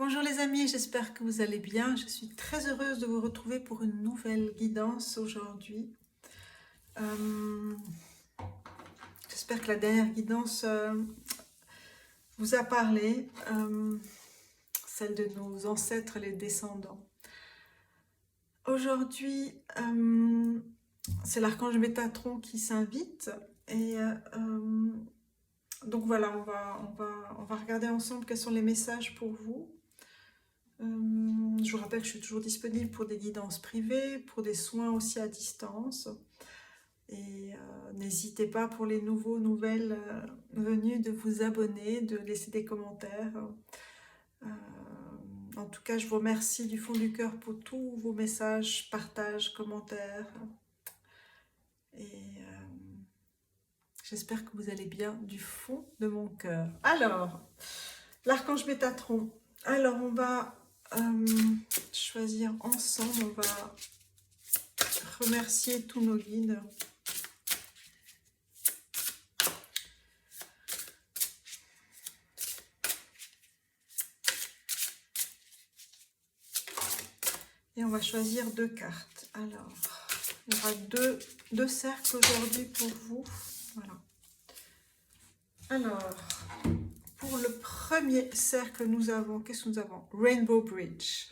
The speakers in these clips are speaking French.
Bonjour les amis, j'espère que vous allez bien. Je suis très heureuse de vous retrouver pour une nouvelle guidance aujourd'hui. Euh, J'espère que la dernière guidance vous a parlé, celle de nos ancêtres, les descendants. Aujourd'hui, c'est l'archange Métatron qui s'invite et donc voilà, on va regarder ensemble quels sont les messages pour vous. Je vous rappelle que je suis toujours disponible pour des guidances privées, pour des soins aussi à distance. Et n'hésitez pas pour les nouvelles venus de vous abonner, de laisser des commentaires. Euh, En tout cas, je vous remercie du fond du cœur pour tous vos messages, partages, commentaires. Et j'espère que vous allez bien du fond de mon cœur. Alors, l'archange Métatron. Alors, on va choisir ensemble, on va remercier tous nos guides. Et on va choisir deux cartes. Alors, il y aura deux cercles aujourd'hui pour vous. Voilà. Alors, pour le premier cercle, nous avons, qu'est-ce que nous avons? Rainbow Bridge.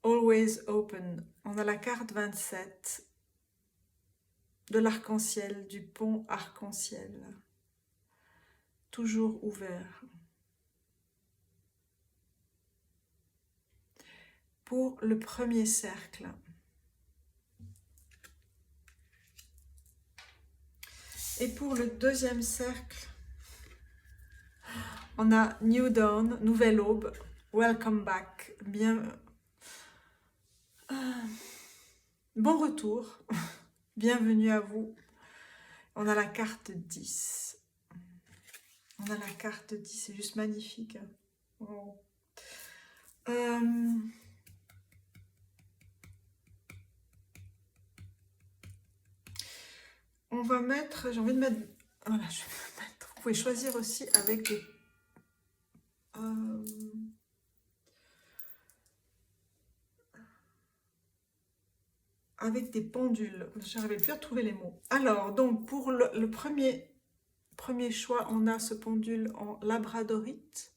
Always open. On a la carte 27 de l'arc-en-ciel, du pont arc-en-ciel. Toujours ouvert. Pour le premier cercle. Et pour le deuxième cercle, on a New Dawn, nouvelle aube, welcome back, bon retour, bienvenue à vous. On a la carte 10. On a la carte 10, c'est juste magnifique. Oh. On va mettre, j'ai envie de mettre, voilà, je vais mettre, vous pouvez choisir aussi avec des, pendules. J'arrivais plus à trouver les mots. Alors, donc, pour le premier choix, on a ce pendule en labradorite.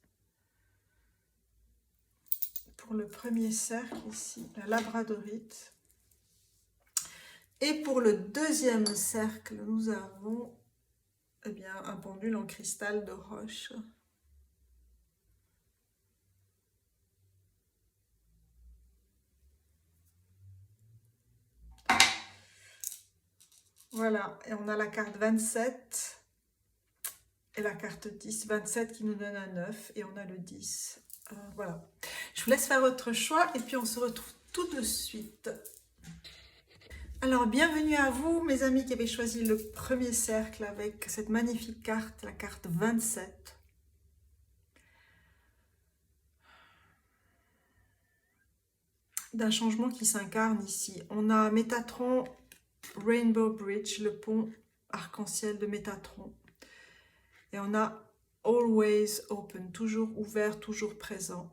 Pour le premier cercle ici, la labradorite. Et pour le deuxième cercle, nous avons eh bien, un pendule en cristal de roche. Voilà, et on a la carte 27 et la carte 10. 27 qui nous donne un 9 et on a le 10. Voilà. Je vous laisse faire votre choix et puis on se retrouve tout de suite. Alors, bienvenue à vous, mes amis qui avez choisi le premier cercle avec cette magnifique carte, la carte 27. D'un changement qui s'incarne ici. On a Métatron, Rainbow Bridge, le pont arc-en-ciel de Métatron. Et on a Always Open, toujours ouvert, toujours présent.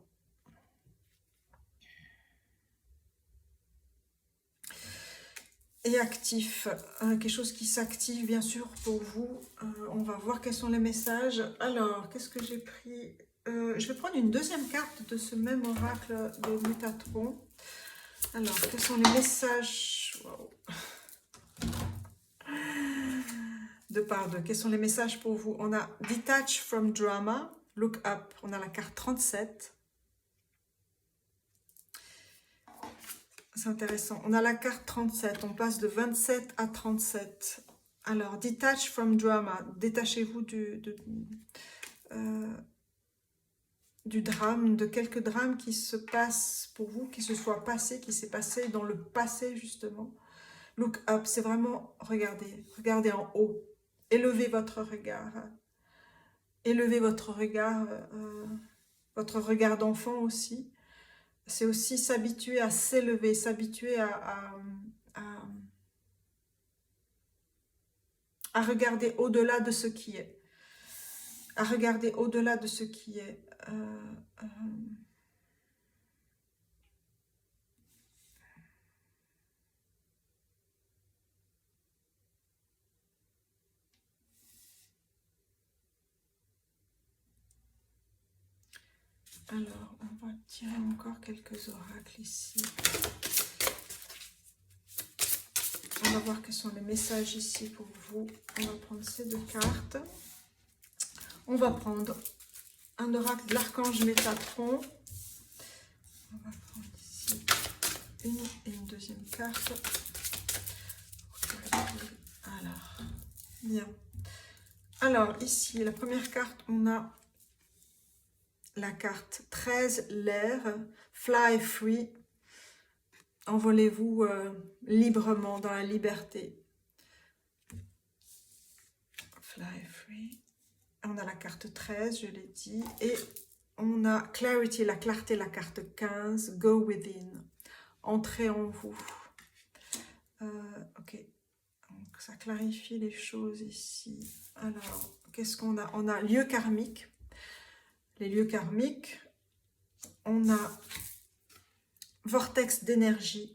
Et actif, quelque chose qui s'active bien sûr pour vous. On va voir quels sont les messages. Alors, qu'est-ce que j'ai pris? Je vais prendre une deuxième carte de ce même oracle de Métatron. Alors, quels sont les messages? Wow. De part de, quels sont les messages pour vous? On a Detach from Drama, Look Up. On a la carte 37. C'est intéressant. On a la carte 37. On passe de 27 à 37. Alors, Detach from Drama. Détachez-vous du drame, de quelques drames qui se passent pour vous, qui se soient passés, qui s'est passé dans le passé justement. Look up, c'est vraiment regarder, regardez en haut. Élevez votre regard. Élevez votre regard d'enfant aussi. C'est aussi s'habituer à s'élever, s'habituer à regarder au-delà de ce qui est. à regarder au-delà de ce qui est. Alors, on va tirer encore quelques oracles ici. On va voir quels sont les messages ici pour vous. On va prendre ces deux cartes. On va prendre un oracle de l'archange Métatron. On va prendre ici une et une deuxième carte. Alors, bien. Alors, ici, la première carte, on a la carte 13, l'air, fly free. Envolez-vous librement dans la liberté. Fly free. On a la carte 13, je l'ai dit. Et on a clarity, la clarté, la carte 15, go within. Entrez en vous. Ok. Donc, ça clarifie les choses ici. Alors, qu'est-ce qu'on a? On a lieu karmique. Les lieux karmiques. On a vortex d'énergie.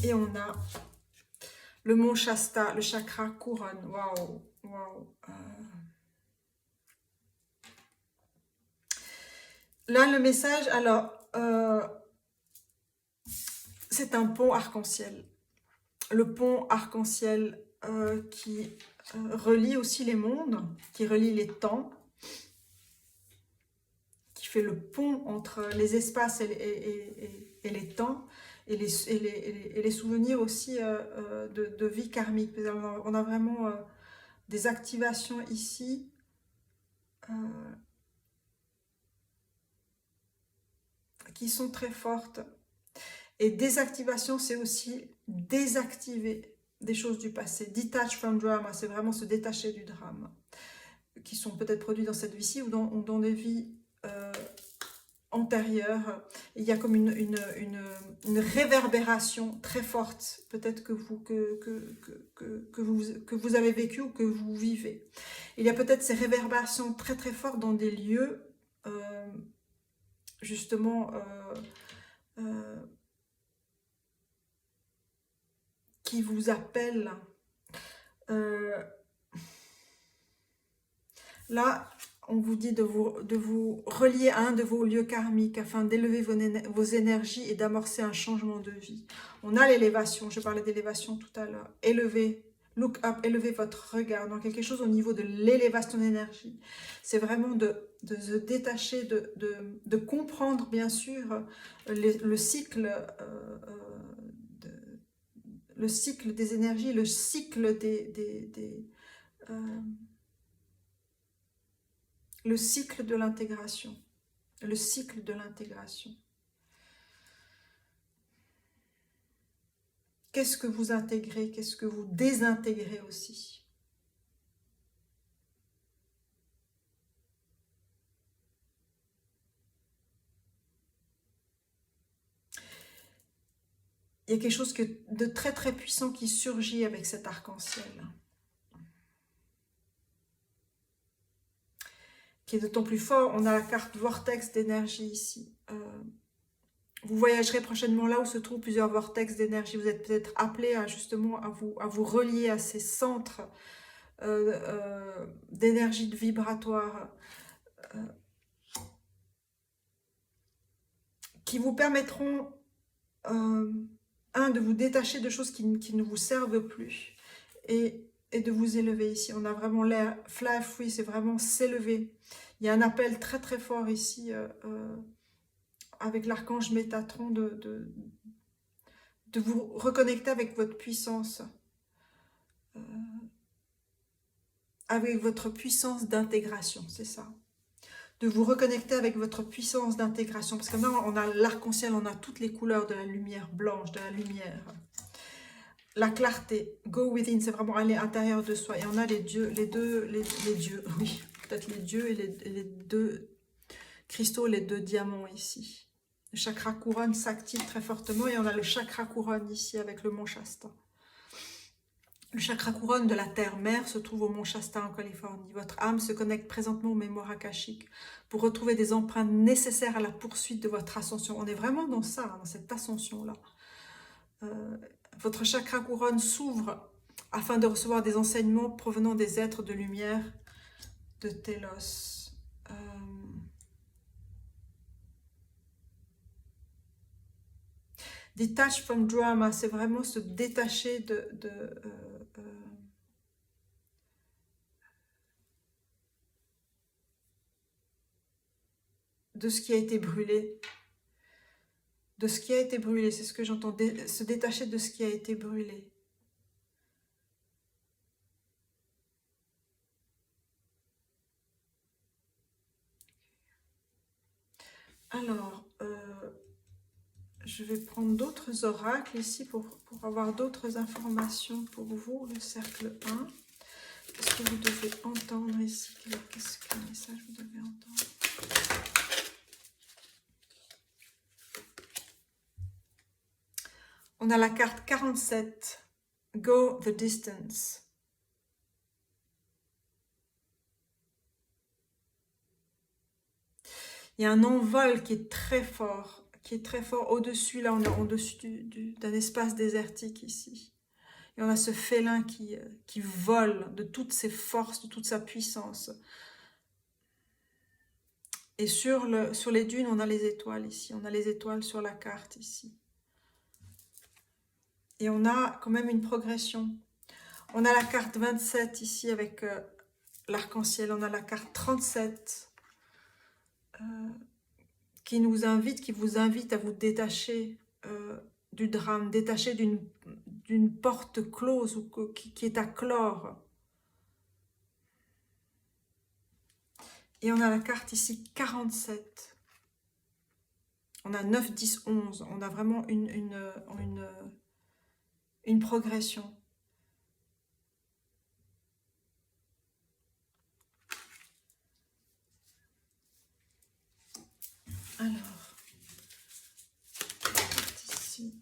Et on a le mont Shasta, le chakra couronne. Waouh, waouh. Là, le message, alors, c'est un pont arc-en-ciel. Le pont arc-en-ciel qui relie aussi les mondes, qui relie les temps, qui fait le pont entre les espaces et les temps, et les souvenirs aussi de vie karmique. On a vraiment des activations ici qui sont très fortes. Et désactivation, c'est aussi désactiver des choses du passé. Detach from drama, c'est vraiment se détacher du drame, qui sont peut-être produits dans cette vie-ci ou dans des vies antérieures. Il y a comme une réverbération très forte, peut-être que vous avez vécu ou que vous vivez. Il y a peut-être ces réverbérations très très fortes dans des lieux, justement, qui vous appellent. Là, on vous dit de vous relier à un de vos lieux karmiques afin d'élever vos énergies et d'amorcer un changement de vie. On a l'élévation, je parlais d'élévation tout à l'heure. Élever, look up, élevez votre regard dans quelque chose au niveau de l'élévation d'énergie. C'est vraiment de se détacher, de comprendre bien sûr le cycle des énergies, le cycle le cycle de l'intégration. Le cycle de l'intégration. Qu'est-ce que vous intégrez? Qu'est-ce que vous désintégrez aussi? Il y a quelque chose de très très puissant qui surgit avec cet arc-en-ciel. Qui est d'autant plus fort. On a la carte vortex d'énergie ici. Vous voyagerez prochainement là où se trouvent plusieurs vortex d'énergie. Vous êtes peut-être appelé à justement à vous relier à ces centres d'énergie vibratoire qui vous permettront de vous détacher de choses qui ne vous servent plus et de vous élever ici. On a vraiment l'air fly free, c'est vraiment s'élever. Il y a un appel très très fort ici avec l'archange Métatron de vous reconnecter avec votre puissance, avec votre puissance d'intégration, c'est ça. De vous reconnecter avec votre puissance d'intégration. Parce que maintenant, on a l'arc-en-ciel, on a toutes les couleurs de la lumière blanche, de la lumière. La clarté, go within, c'est vraiment aller à l'intérieur de soi. Et on a les dieux, les dieux, oui, peut-être les dieux et les deux cristaux, les deux diamants ici. Le chakra couronne s'active très fortement et on a le chakra couronne ici avec le mont Shasta. Le chakra couronne de la terre-mère se trouve au mont Shasta en Californie. Votre âme se connecte présentement aux mémoires akashiques pour retrouver des empreintes nécessaires à la poursuite de votre ascension. On est vraiment dans ça, dans cette ascension-là. Votre chakra couronne s'ouvre afin de recevoir des enseignements provenant des êtres de lumière de Télos. Detach from drama, c'est vraiment se détacher de ce qui a été brûlé. De ce qui a été brûlé, c'est ce que j'entends, se détacher de ce qui a été brûlé. Alors, je vais prendre d'autres oracles ici pour avoir d'autres informations pour vous. Le cercle 1. Qu'est-ce que vous devez entendre ici? Qu'est-ce que message vous devez entendre? On a la carte 47. Go the distance. Il y a un envol qui est très fort au-dessus. Là, on est au-dessus d'un espace désertique ici. Et on a ce félin qui vole de toutes ses forces, de toute sa puissance. Et sur les dunes, on a les étoiles ici. On a les étoiles sur la carte ici. Et on a quand même une progression. On a la carte 27 ici avec l'arc-en-ciel. On a la carte 37 qui vous invite à vous détacher du drame, détacher d'une porte close ou qui est à clore. Et on a la carte ici 47. On a 9, 10, 11. On a vraiment une progression. Alors, ici,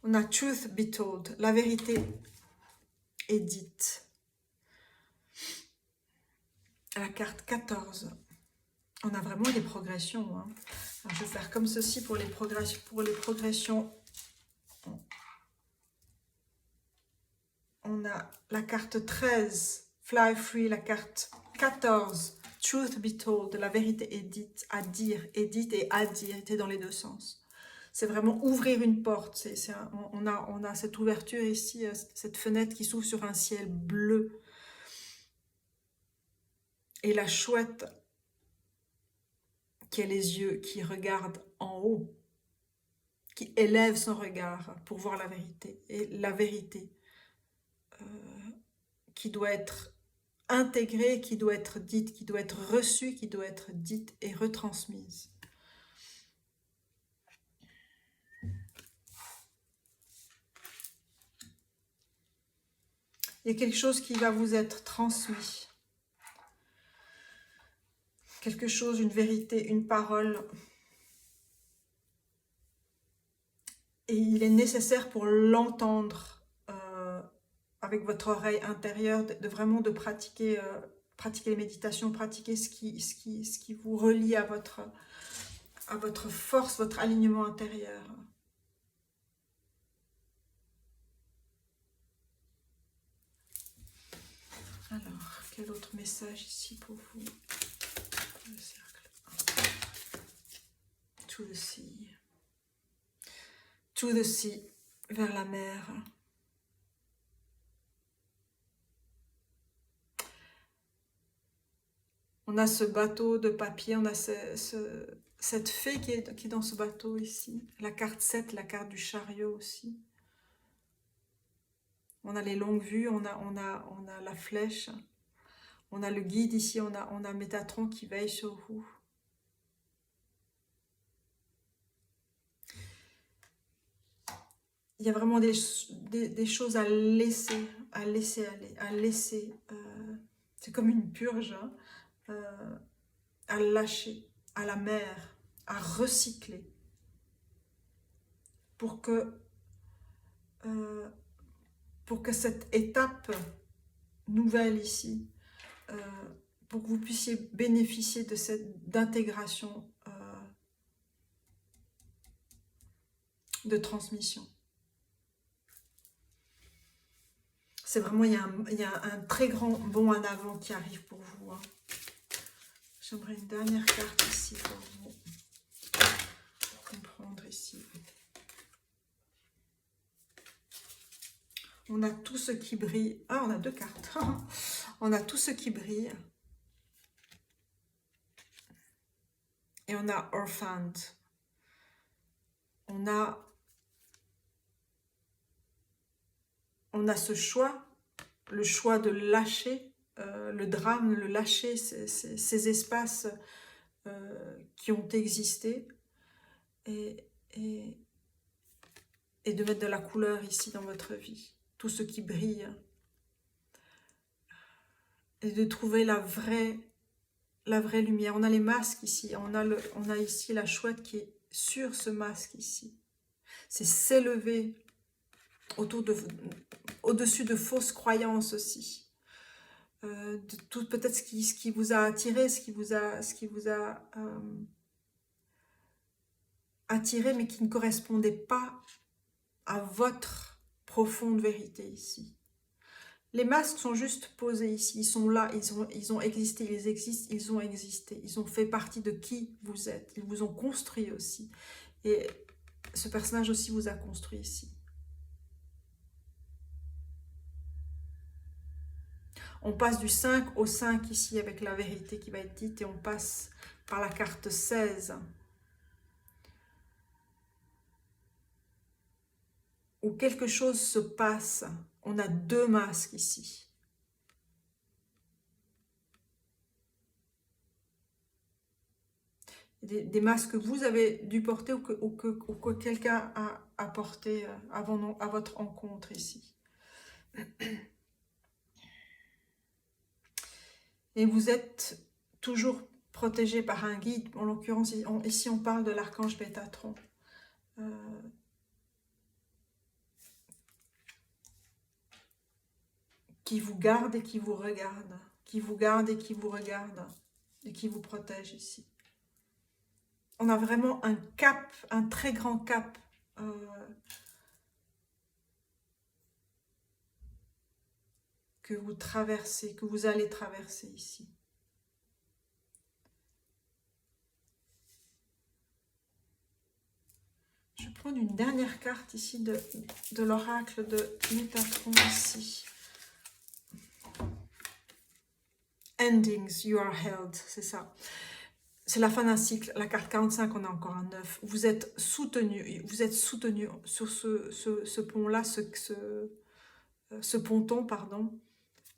on a Truth be told, la vérité est dite. À la carte 14, on a vraiment des progressions. Hein. Alors, je vais faire comme ceci pour les progressions. On a la carte 13, Fly Free, la carte 14, Truth be told, la vérité est dite, à dire, est dite et à dire, c'est dans les deux sens. C'est vraiment ouvrir une porte. On a cette ouverture ici, cette fenêtre qui s'ouvre sur un ciel bleu. Et la chouette qui a les yeux qui regardent en haut, qui élève son regard pour voir la vérité. Et la vérité qui doit être intégrée, qui doit être dite, qui doit être reçue, qui doit être dite et retransmise. Il y a quelque chose qui va vous être transmis. Quelque chose, une vérité, une parole. Et il est nécessaire pour l'entendre avec votre oreille intérieure, vraiment de pratiquer, pratiquer les méditations, pratiquer ce qui vous relie à votre force, votre alignement intérieur. Alors, quel autre message ici pour vous? Le cercle 1. To the sea. To the sea, vers la mer. On a ce bateau de papier, on a cette fée qui est dans ce bateau ici. La carte 7, la carte du chariot aussi. On a les longues vues, on a la flèche. On a le guide ici, on a Métatron qui veille sur vous. Il y a vraiment des choses à laisser aller, c'est comme une purge, hein, à lâcher, à la mer, à recycler, pour que pour que cette étape nouvelle ici, pour que vous puissiez bénéficier de cette d'intégration, de transmission. C'est vraiment, il y a un très grand bond en avant qui arrive pour vous. Hein. J'aimerais une dernière carte ici pour vous comprendre ici. On a tout ce qui brille. Ah, on a deux cartes. On a tout ce qui brille. Et on a Orphaned. On a ce choix, le choix de lâcher le drame, le lâcher ces espaces qui ont existé et de mettre de la couleur ici dans votre vie. Tout ce qui brille. Et de trouver la vraie lumière. On a les masques ici. On a ici la chouette qui est sur ce masque ici. C'est s'élever au-dessus de fausses croyances aussi. De tout peut-être ce qui vous a attiré, ce qui vous a attiré, mais qui ne correspondait pas à votre profonde vérité ici. Les masques sont juste posés ici, ils sont là, ils ont existé, ils existent, ils ont existé, ils ont fait partie de qui vous êtes, ils vous ont construit aussi. Et ce personnage aussi vous a construit ici. On passe du 5 au 5 ici avec la vérité qui va être dite et on passe par la carte 16. Où quelque chose se passe. On a deux masques ici. Des masques que vous avez dû porter ou que quelqu'un a porté à votre rencontre ici. Et vous êtes toujours protégé par un guide. En l'occurrence, ici on parle de l'archange Métatron. Qui vous garde et qui vous regarde. Qui vous garde et qui vous regarde. Et qui vous protège ici. On a vraiment un cap, un très grand cap. Que vous traversez, que vous allez traverser ici. Je vais prendre une dernière carte ici de l'oracle de Métatron ici. Endings, you are held, c'est ça. C'est la fin d'un cycle. La carte 45, on a encore un 9. Vous êtes soutenu sur ce pont-là, ce ponton, pardon.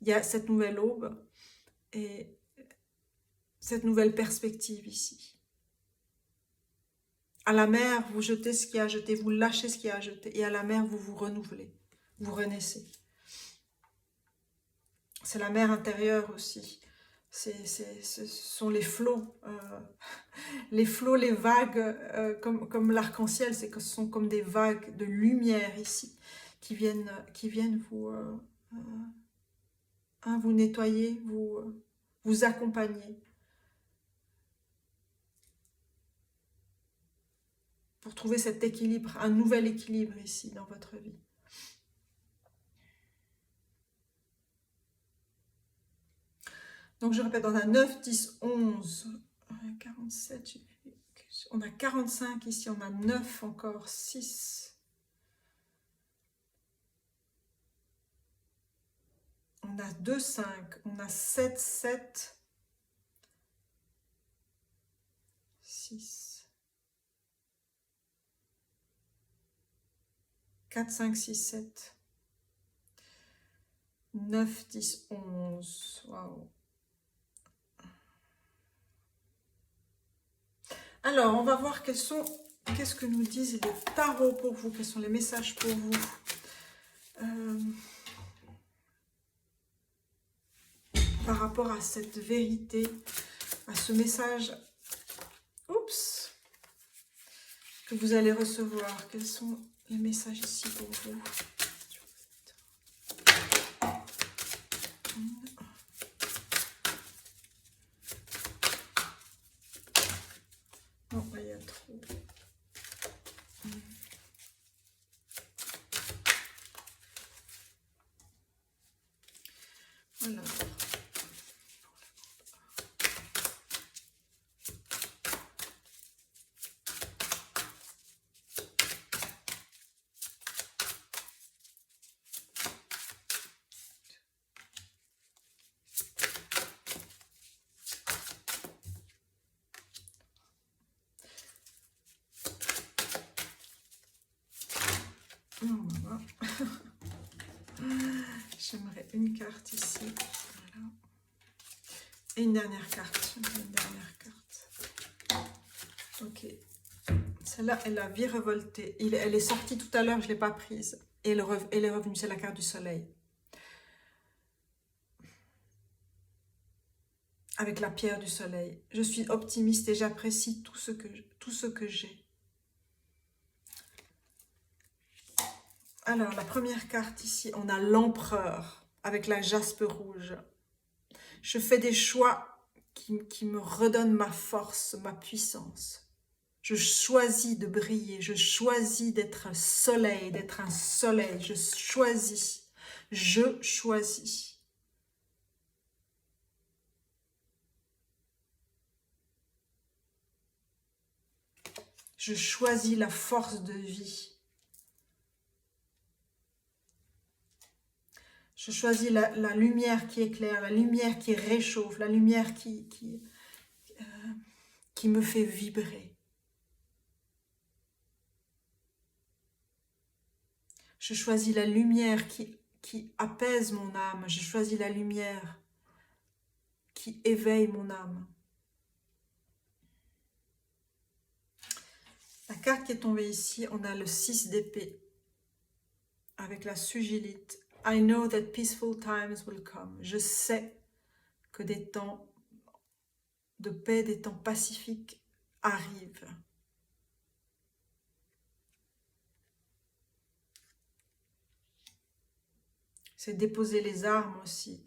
Il y a cette nouvelle aube et cette nouvelle perspective ici. À la mer, vous jetez ce qui a jeté, vous lâchez ce qui a jeté. Et à la mer, vous vous renouvelez, vous renaissez. C'est la mer intérieure aussi. Ce sont les flots, les vagues, comme l'arc-en-ciel, ce sont comme des vagues de lumière ici, qui viennent vous nettoyer, vous accompagner. Pour trouver cet équilibre, un nouvel équilibre ici dans votre vie. Donc je répète, on a 9, 10, 11, 47, on a 45 ici, on a 9 encore, 6. On a 2, 5, on a 7, 7, 6, 4, 5, 6, 7, 9, 10, 11. Waouh. Alors, on va voir qu'est-ce que nous disent les tarots pour vous, quels sont les messages pour vous. Par rapport à cette vérité, à ce message, que vous allez recevoir. Quels sont les messages ici pour vous? Non, là, il y a trop. Voilà. Voilà. J'aimerais une carte ici. Voilà. Et une dernière carte. Une dernière carte. Ok. Celle-là, elle a virevolté. Elle est sortie tout à l'heure, je ne l'ai pas prise. Et elle est revenue. C'est la carte du soleil. Avec la pierre du soleil. Je suis optimiste et j'apprécie tout ce que j'ai. Alors, la première carte ici, on a l'empereur avec la jaspe rouge. Je fais des choix qui me redonnent ma force, ma puissance. Je choisis de briller, je choisis d'être un soleil, je choisis, je choisis. Je choisis la force de vie. Je choisis la lumière qui éclaire, la lumière qui réchauffe, la lumière qui me fait vibrer. Je choisis la lumière qui apaise mon âme. Je choisis la lumière qui éveille mon âme. La carte qui est tombée ici, on a le 6 d'épée avec la sugilite. I know that peaceful times will come. Je sais que des temps de paix, des temps pacifiques arrivent. C'est déposer les armes aussi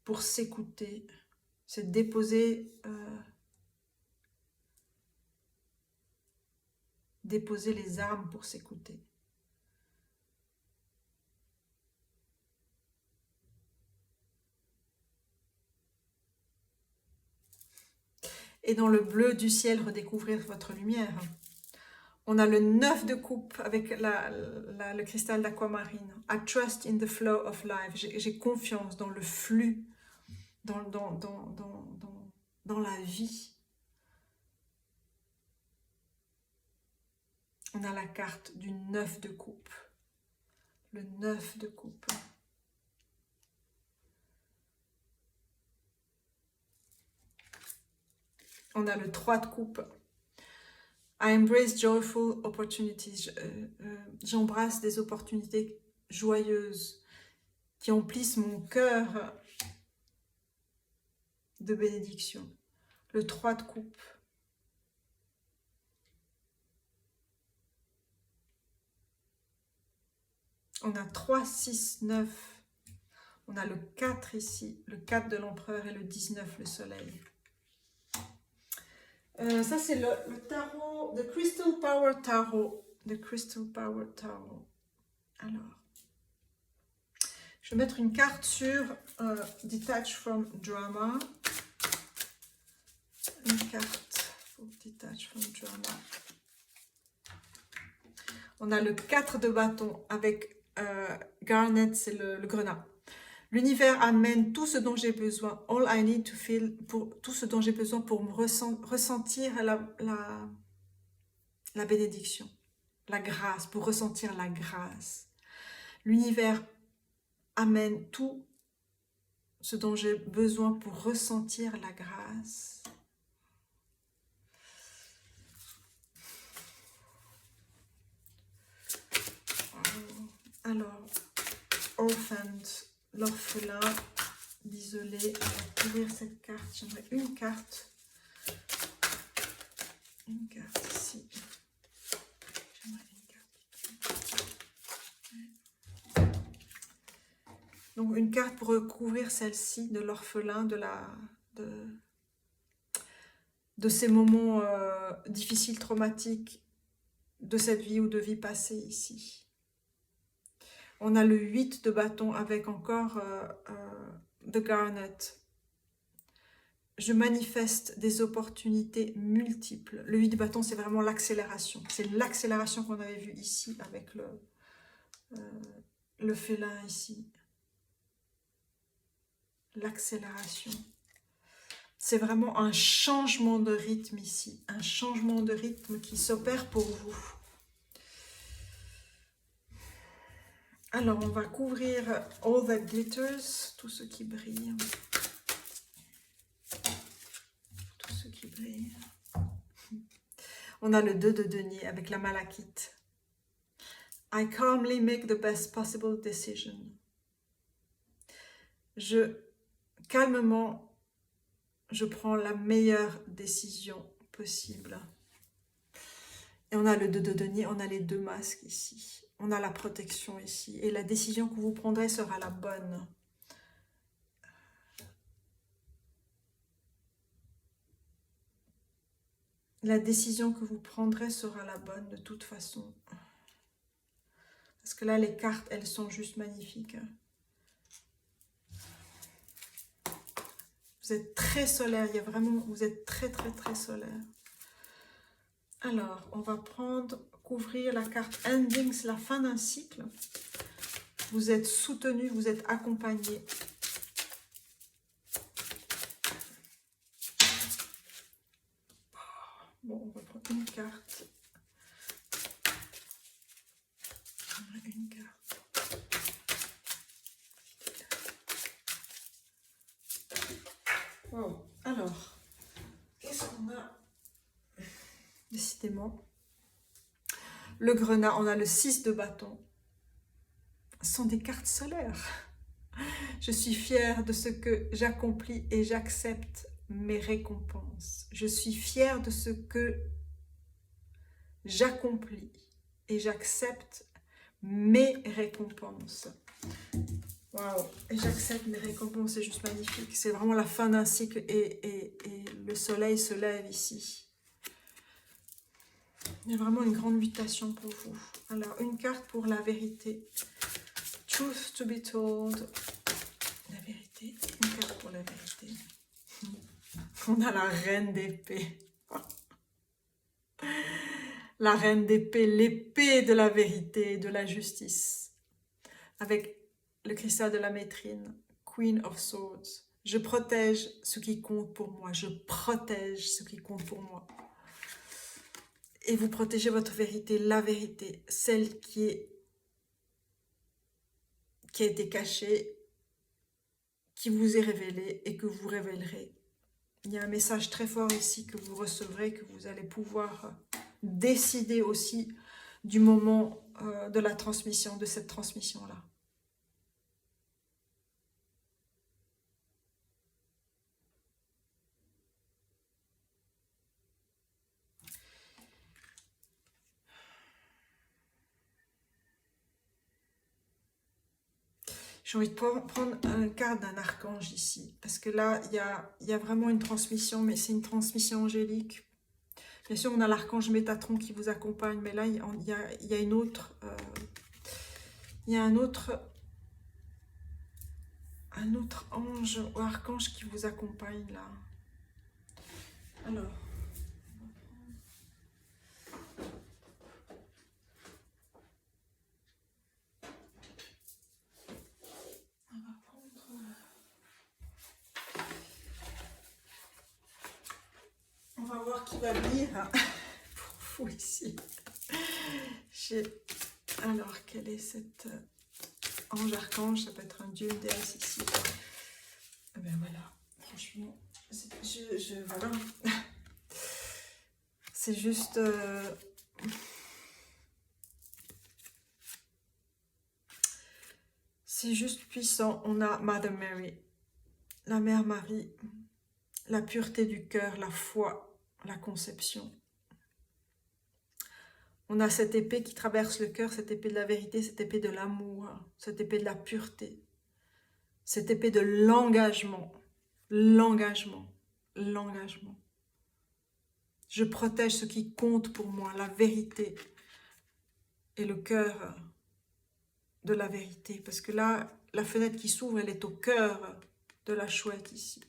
pour s'écouter. C'est déposer les armes pour s'écouter. Et dans le bleu du ciel, redécouvrir votre lumière. On a le 9 de coupe avec le cristal d'aquamarine. I trust in the flow of life. J'ai confiance dans le flux, dans la vie. On a la carte du 9 de coupe. Le 9 de coupe. On a le 3 de coupe. I embrace joyful opportunities. J'embrasse des opportunités joyeuses qui emplissent mon cœur de bénédiction. Le 3 de coupe. On a 3, 6, 9. On a le 4 ici, le 4 de l'empereur et le 19, le soleil. Ça, c'est le tarot, The Crystal Power Tarot. The Crystal Power Tarot. Alors, je vais mettre une carte sur Detach from Drama. Une carte pour Detach from Drama. On a le 4 de bâton avec Garnet, c'est le grenat. L'univers amène tout ce dont j'ai besoin, all I need to feel, pour tout ce dont j'ai besoin pour me ressentir la bénédiction, la grâce, pour ressentir la grâce. L'univers amène tout ce dont j'ai besoin pour ressentir la grâce. Alors, orphaned, l'orphelin, l'isolé. On va ouvrir cette carte. J'aimerais une carte. Une carte ici. J'aimerais une carte. Donc une carte pour recouvrir celle-ci de l'orphelin, de ces moments difficiles, traumatiques de cette vie ou de vie passée ici. On a le 8 de bâton avec encore The Garnet. Je manifeste des opportunités multiples. Le 8 de bâton, c'est vraiment l'accélération. C'est l'accélération qu'on avait vue ici avec le félin ici. L'accélération. C'est vraiment un changement de rythme ici. Un changement de rythme qui s'opère pour vous. Alors, on va couvrir All That Glitters, tout ce qui brille. Tout ce qui brille. On a le 2 de denier avec la malachite. I calmly make the best possible decision. Calmement, je prends la meilleure décision possible. Et on a le 2 de denier, on a les 2 masques ici. On a la protection ici. Et la décision que vous prendrez sera la bonne. La décision que vous prendrez sera la bonne de toute façon. Parce que là, les cartes, elles sont juste magnifiques. Vous êtes très solaire. Il y a vraiment, vous êtes très, très, très solaire. Alors, on va couvrir la carte Endings, la fin d'un cycle. Vous êtes soutenu, vous êtes accompagné. Bon, on va prendre une carte. Une carte. Wow. Alors, qu'est-ce qu'on a? Décidément. Le grenat, on a le 6 de bâton. Ce sont des cartes solaires. Je suis fière de ce que j'accomplis et j'accepte mes récompenses. Je suis fière de ce que j'accomplis et j'accepte mes récompenses. Waouh! Et j'accepte mes récompenses, c'est juste magnifique. C'est vraiment la fin d'un cycle et le soleil se lève ici. Il y a vraiment une grande mutation pour vous. Alors, une carte pour la vérité. Truth to be told. La vérité. Une carte pour la vérité. On a la reine d'épée. La reine d'épée, l'épée de la vérité et de la justice. Avec le cristal de la maîtrine. Queen of Swords. Je protège ce qui compte pour moi. Je protège ce qui compte pour moi. Et vous protégez votre vérité, la vérité, celle qui a été cachée, qui vous est révélée et que vous révélerez. Il y a un message très fort ici que vous recevrez, que vous allez pouvoir décider aussi du moment de la transmission, de cette transmission-là. J'ai envie de prendre un carte d'un archange ici, parce que là, il y a vraiment une transmission, mais c'est une transmission angélique. Bien sûr, on a l'archange Métatron qui vous accompagne, mais là, il y a une autre... il y a un autre ange ou archange qui vous accompagne là. Alors, on va voir qui va venir pour vous ici. Alors, quel est cet ange archange? Ça peut être un dieu, une déesse ici. Ah ben voilà, franchement, voilà. C'est juste... c'est juste puissant. On a Mother Mary, la Mère Marie, la pureté du cœur, la foi, la conception. On a cette épée qui traverse le cœur, cette épée de la vérité, cette épée de l'amour, cette épée de la pureté. Cette épée de l'engagement, l'engagement, l'engagement. Je protège ce qui compte pour moi, la vérité et le cœur de la vérité. Parce que là, la fenêtre qui s'ouvre, elle est au cœur de la chouette ici.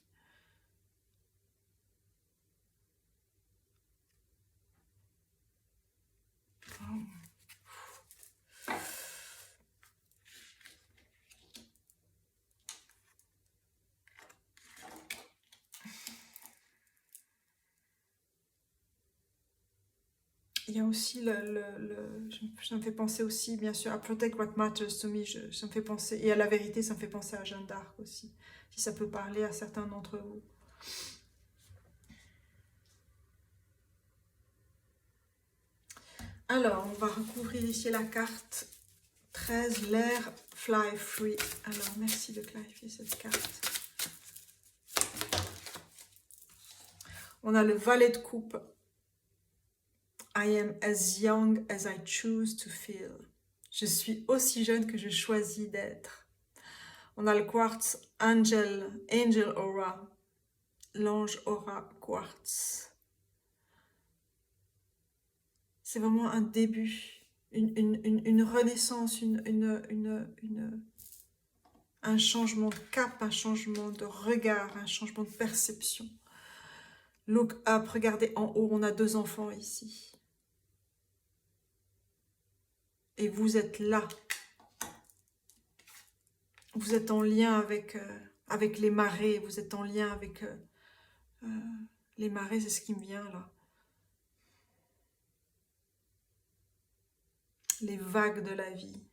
Il y a aussi ça me fait penser aussi, bien sûr, à Protect What Matters to Me, ça me fait penser, et à la vérité, ça me fait penser à Jeanne d'Arc aussi, si ça peut parler à certains d'entre vous. Alors, on va recouvrir ici la carte 13, l'air Fly Free. Alors, merci de clarifier cette carte. On a le valet de coupe. I am as young as I choose to feel. Je suis aussi jeune que je choisis d'être. On a le quartz Angel Aura. L'ange Aura quartz. C'est vraiment un début, une renaissance, un changement de cap, un changement de regard, un changement de perception. Look up, regardez en haut, on a 2 enfants ici. Et vous êtes là. Vous êtes en lien avec les marées, vous êtes en lien avec les marées, c'est ce qui me vient là. Les vagues de la vie.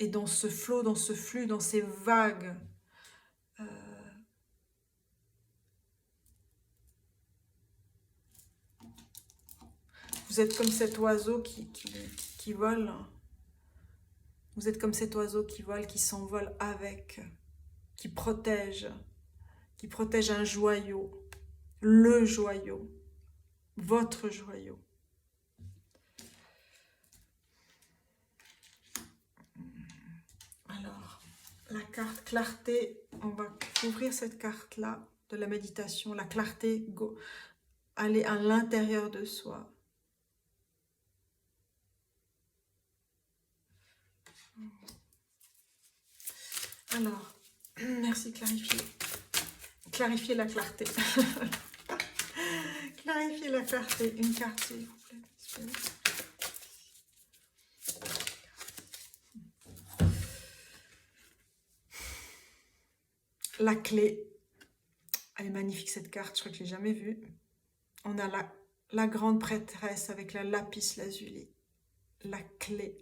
Et dans ce flot, dans ce flux, dans ces vagues, vous êtes comme cet oiseau qui vole. Vous êtes comme cet oiseau qui vole, qui s'envole avec, qui protège un joyau, le joyau, votre joyau. Alors, la carte clarté, on va ouvrir cette carte-là de la méditation, la clarté, aller à l'intérieur de soi. Alors, merci, clarifier la clarté. Clarifier la clarté, une carte s'il vous plaît. La clé, elle est magnifique cette carte, je crois que je ne l'ai jamais vue. On a la grande prêtresse avec la lapis lazuli, la clé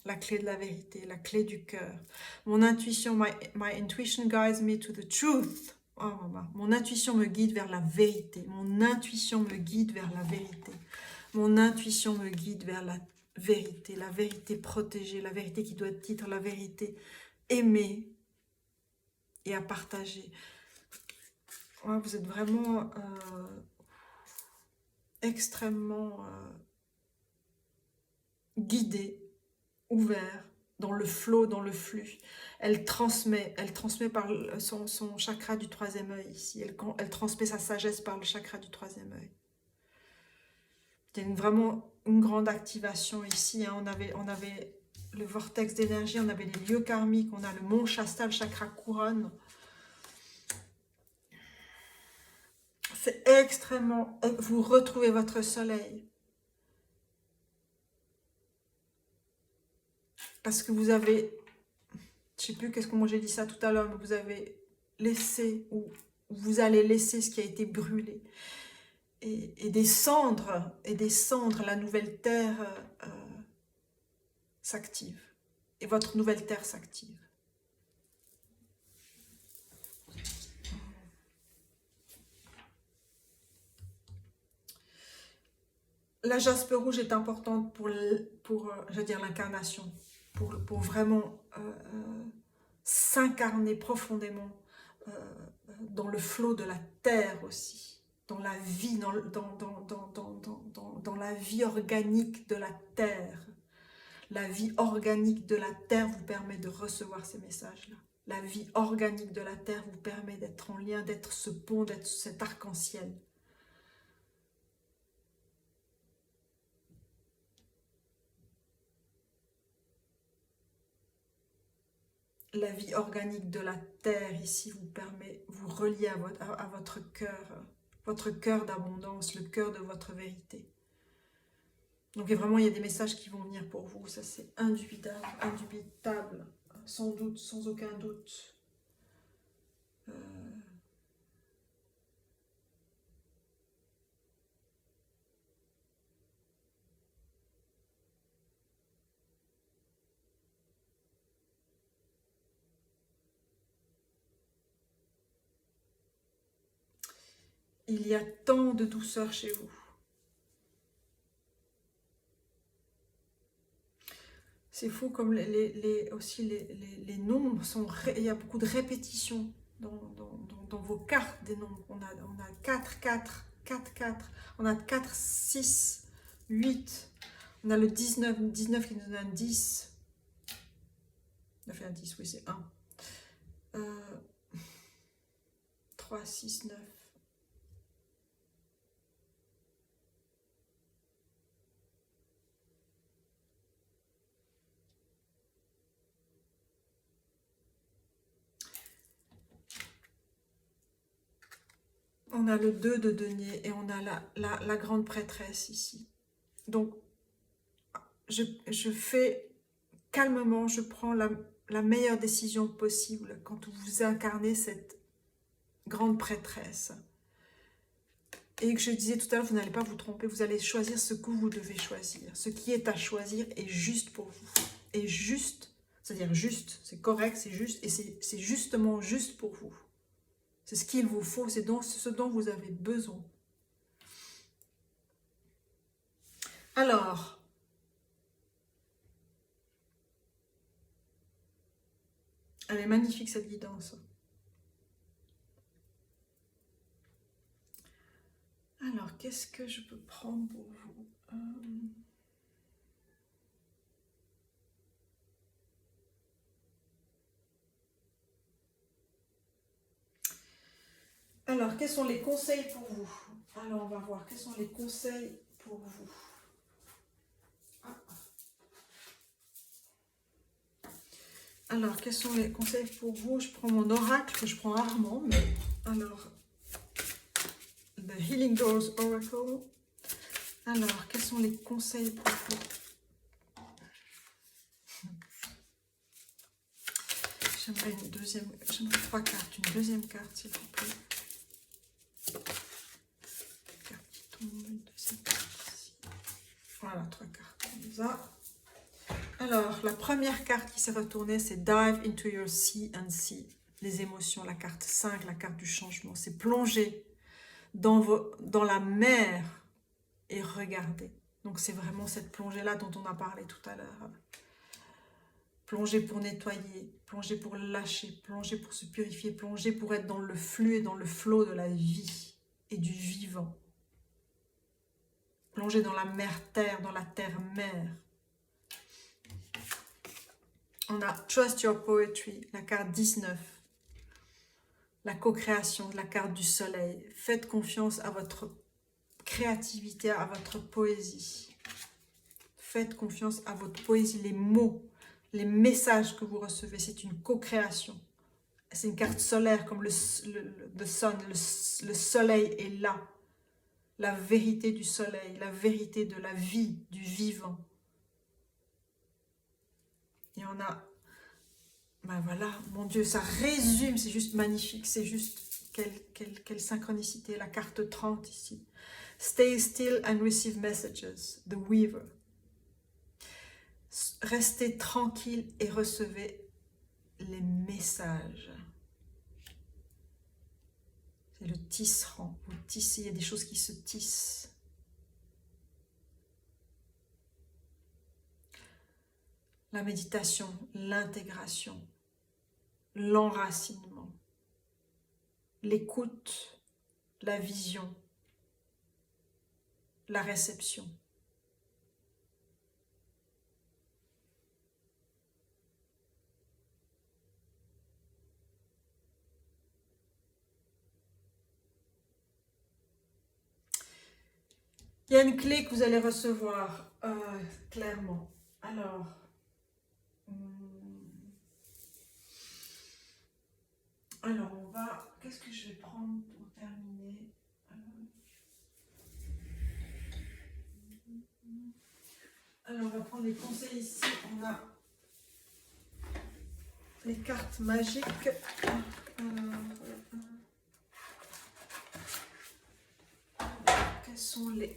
de la vérité, la clé du cœur. Mon intuition, my intuition guides me to the truth. Oh, mon intuition me guide vers la vérité. Mon intuition me guide vers la vérité. Mon intuition me guide vers la vérité protégée, la vérité qui doit être la vérité aimée et à partager. Ouais, vous êtes vraiment extrêmement guidé, ouvert, dans le flot, dans le flux. Elle transmet par son chakra du 3e œil ici. Elle transmet sa sagesse par le chakra du 3e œil. Il y a vraiment une grande activation ici. Hein. On avait le vortex d'énergie, on avait les lieux karmiques, on a le mont Shasta, le chakra couronne. C'est extrêmement... Vous retrouvez votre soleil. Parce que vous avez... Je ne sais plus comment j'ai dit ça tout à l'heure, mais vous avez laissé, ou vous allez laisser ce qui a été brûlé. Et des cendres, la nouvelle terre s'active. Et votre nouvelle terre s'active. La jaspe rouge est importante pour je veux dire, l'incarnation, pour vraiment s'incarner profondément dans le flot de la terre aussi, dans la vie, dans la vie organique de la terre. La vie organique de la Terre vous permet de recevoir ces messages-là. La vie organique de la Terre vous permet d'être en lien, d'être ce pont, d'être cet arc-en-ciel. La vie organique de la Terre ici vous permet, vous relier à votre cœur d'abondance, le cœur de votre vérité. Donc vraiment, il y a des messages qui vont venir pour vous, ça c'est indubitable, indubitable, sans doute, sans aucun doute. Il y a tant de douceur chez vous. C'est fou comme aussi les nombres sont... Il y a beaucoup de répétitions dans vos cartes des nombres. On a 4, 4, 4, 4. On a 4, 6, 8. On a le 19, 19 qui nous donne un 10. On a fait un 10, oui, c'est 1. 3, 6, 9. On a le 2 de denier et on a la grande prêtresse ici. Donc, je fais calmement, je prends la meilleure décision possible quand vous incarnez cette grande prêtresse. Et que je disais tout à l'heure, vous n'allez pas vous tromper, vous allez choisir ce que vous devez choisir. Ce qui est à choisir est juste pour vous. Et juste, c'est-à-dire juste, c'est correct, c'est juste, et c'est justement juste pour vous. C'est ce qu'il vous faut, c'est ce dont vous avez besoin. Alors, elle est magnifique cette guidance. Alors, qu'est-ce que je peux prendre pour vous? Alors, quels sont les conseils pour vous? Alors, on va voir, quels sont les conseils pour vous? Alors, quels sont les conseils pour vous? Je prends mon oracle, que je prends rarement, mais alors, The Healing Doors Oracle. Alors, quels sont les conseils pour vous? J'aimerais une deuxième, j'aimerais 3 cartes, une deuxième carte, s'il vous plaît. Carte qui tombe, une deuxième carte ici. Voilà, 3 cartes, comme ça. Alors, la première carte qui s'est retournée, c'est Dive into your sea and see. Les émotions, la carte 5, la carte du changement. C'est plonger dans la mer et regarder. Donc, c'est vraiment cette plongée-là dont on a parlé tout à l'heure. Plonger pour nettoyer, plonger pour lâcher, plonger pour se purifier, plonger pour être dans le flux et dans le flot de la vie et du vivant. Plonger dans la mer-terre, dans la terre-mer. On a Trust Your Poetry, la carte 19. La co-création, la carte du soleil. Faites confiance à votre créativité, à votre poésie. Faites confiance à votre poésie, les mots, les messages que vous recevez. C'est une co-création. C'est une carte solaire comme le sun, le soleil est là. La vérité du soleil, la vérité de la vie, du vivant. Et on a, ben voilà, mon Dieu, ça résume, c'est juste magnifique, c'est juste, quelle synchronicité, la carte 30 ici. Stay still and receive messages, the weaver. Restez tranquille et recevez les messages. C'est le tisserand, vous tissez, il y a des choses qui se tissent. La méditation, l'intégration, l'enracinement, l'écoute, la vision, la réception. Il y a une clé que vous allez recevoir, clairement. Alors, on va... Qu'est-ce que je vais prendre pour terminer? Alors, on va prendre les conseils ici. On a les cartes magiques. Quels sont les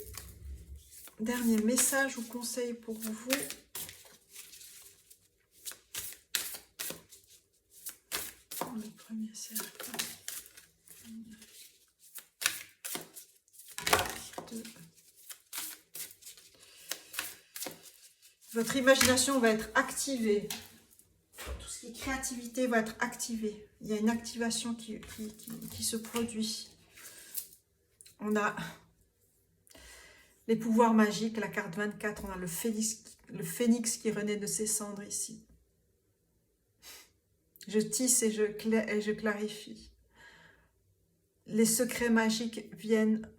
derniers messages ou conseils pour vous? Le premier cercle. 2. Votre imagination va être activée. Tout ce qui est créativité va être activé. Il y a une activation qui se produit. On a les pouvoirs magiques, la carte 24, on a le phénix qui renaît de ses cendres ici. Je tisse et je clarifie. Les secrets magiques viennent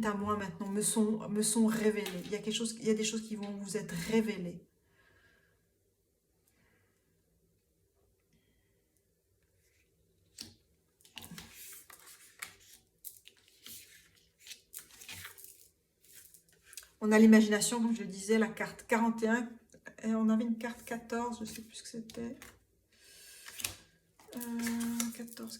à moi maintenant, me sont révélés. Il y a des choses qui vont vous être révélées. On a l'imagination, comme je le disais, la carte 41. Et on avait une carte 14, je ne sais plus ce que c'était. 14.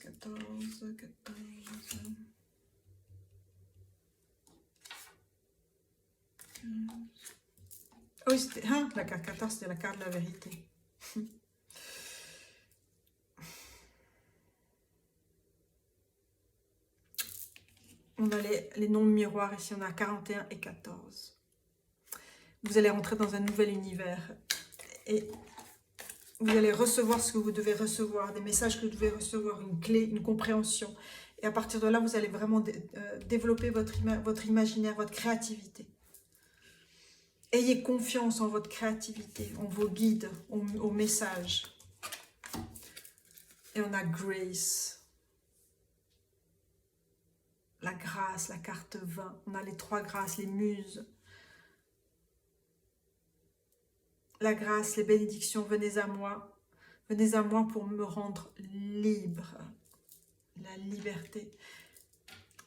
Oui, c'était la carte 14, c'était la carte de la vérité. On a les nombres miroirs ici, on a 41 et 14. Vous allez rentrer dans un nouvel univers et vous allez recevoir ce que vous devez recevoir, des messages que vous devez recevoir, une clé, une compréhension. Et à partir de là, vous allez vraiment développer votre imaginaire, votre créativité. Ayez confiance en votre créativité, en vos guides, aux messages. Et on a Grace. La grâce, la carte 20. On a les 3 grâces, les muses. La grâce, les bénédictions, venez à moi. Venez à moi pour me rendre libre. La liberté.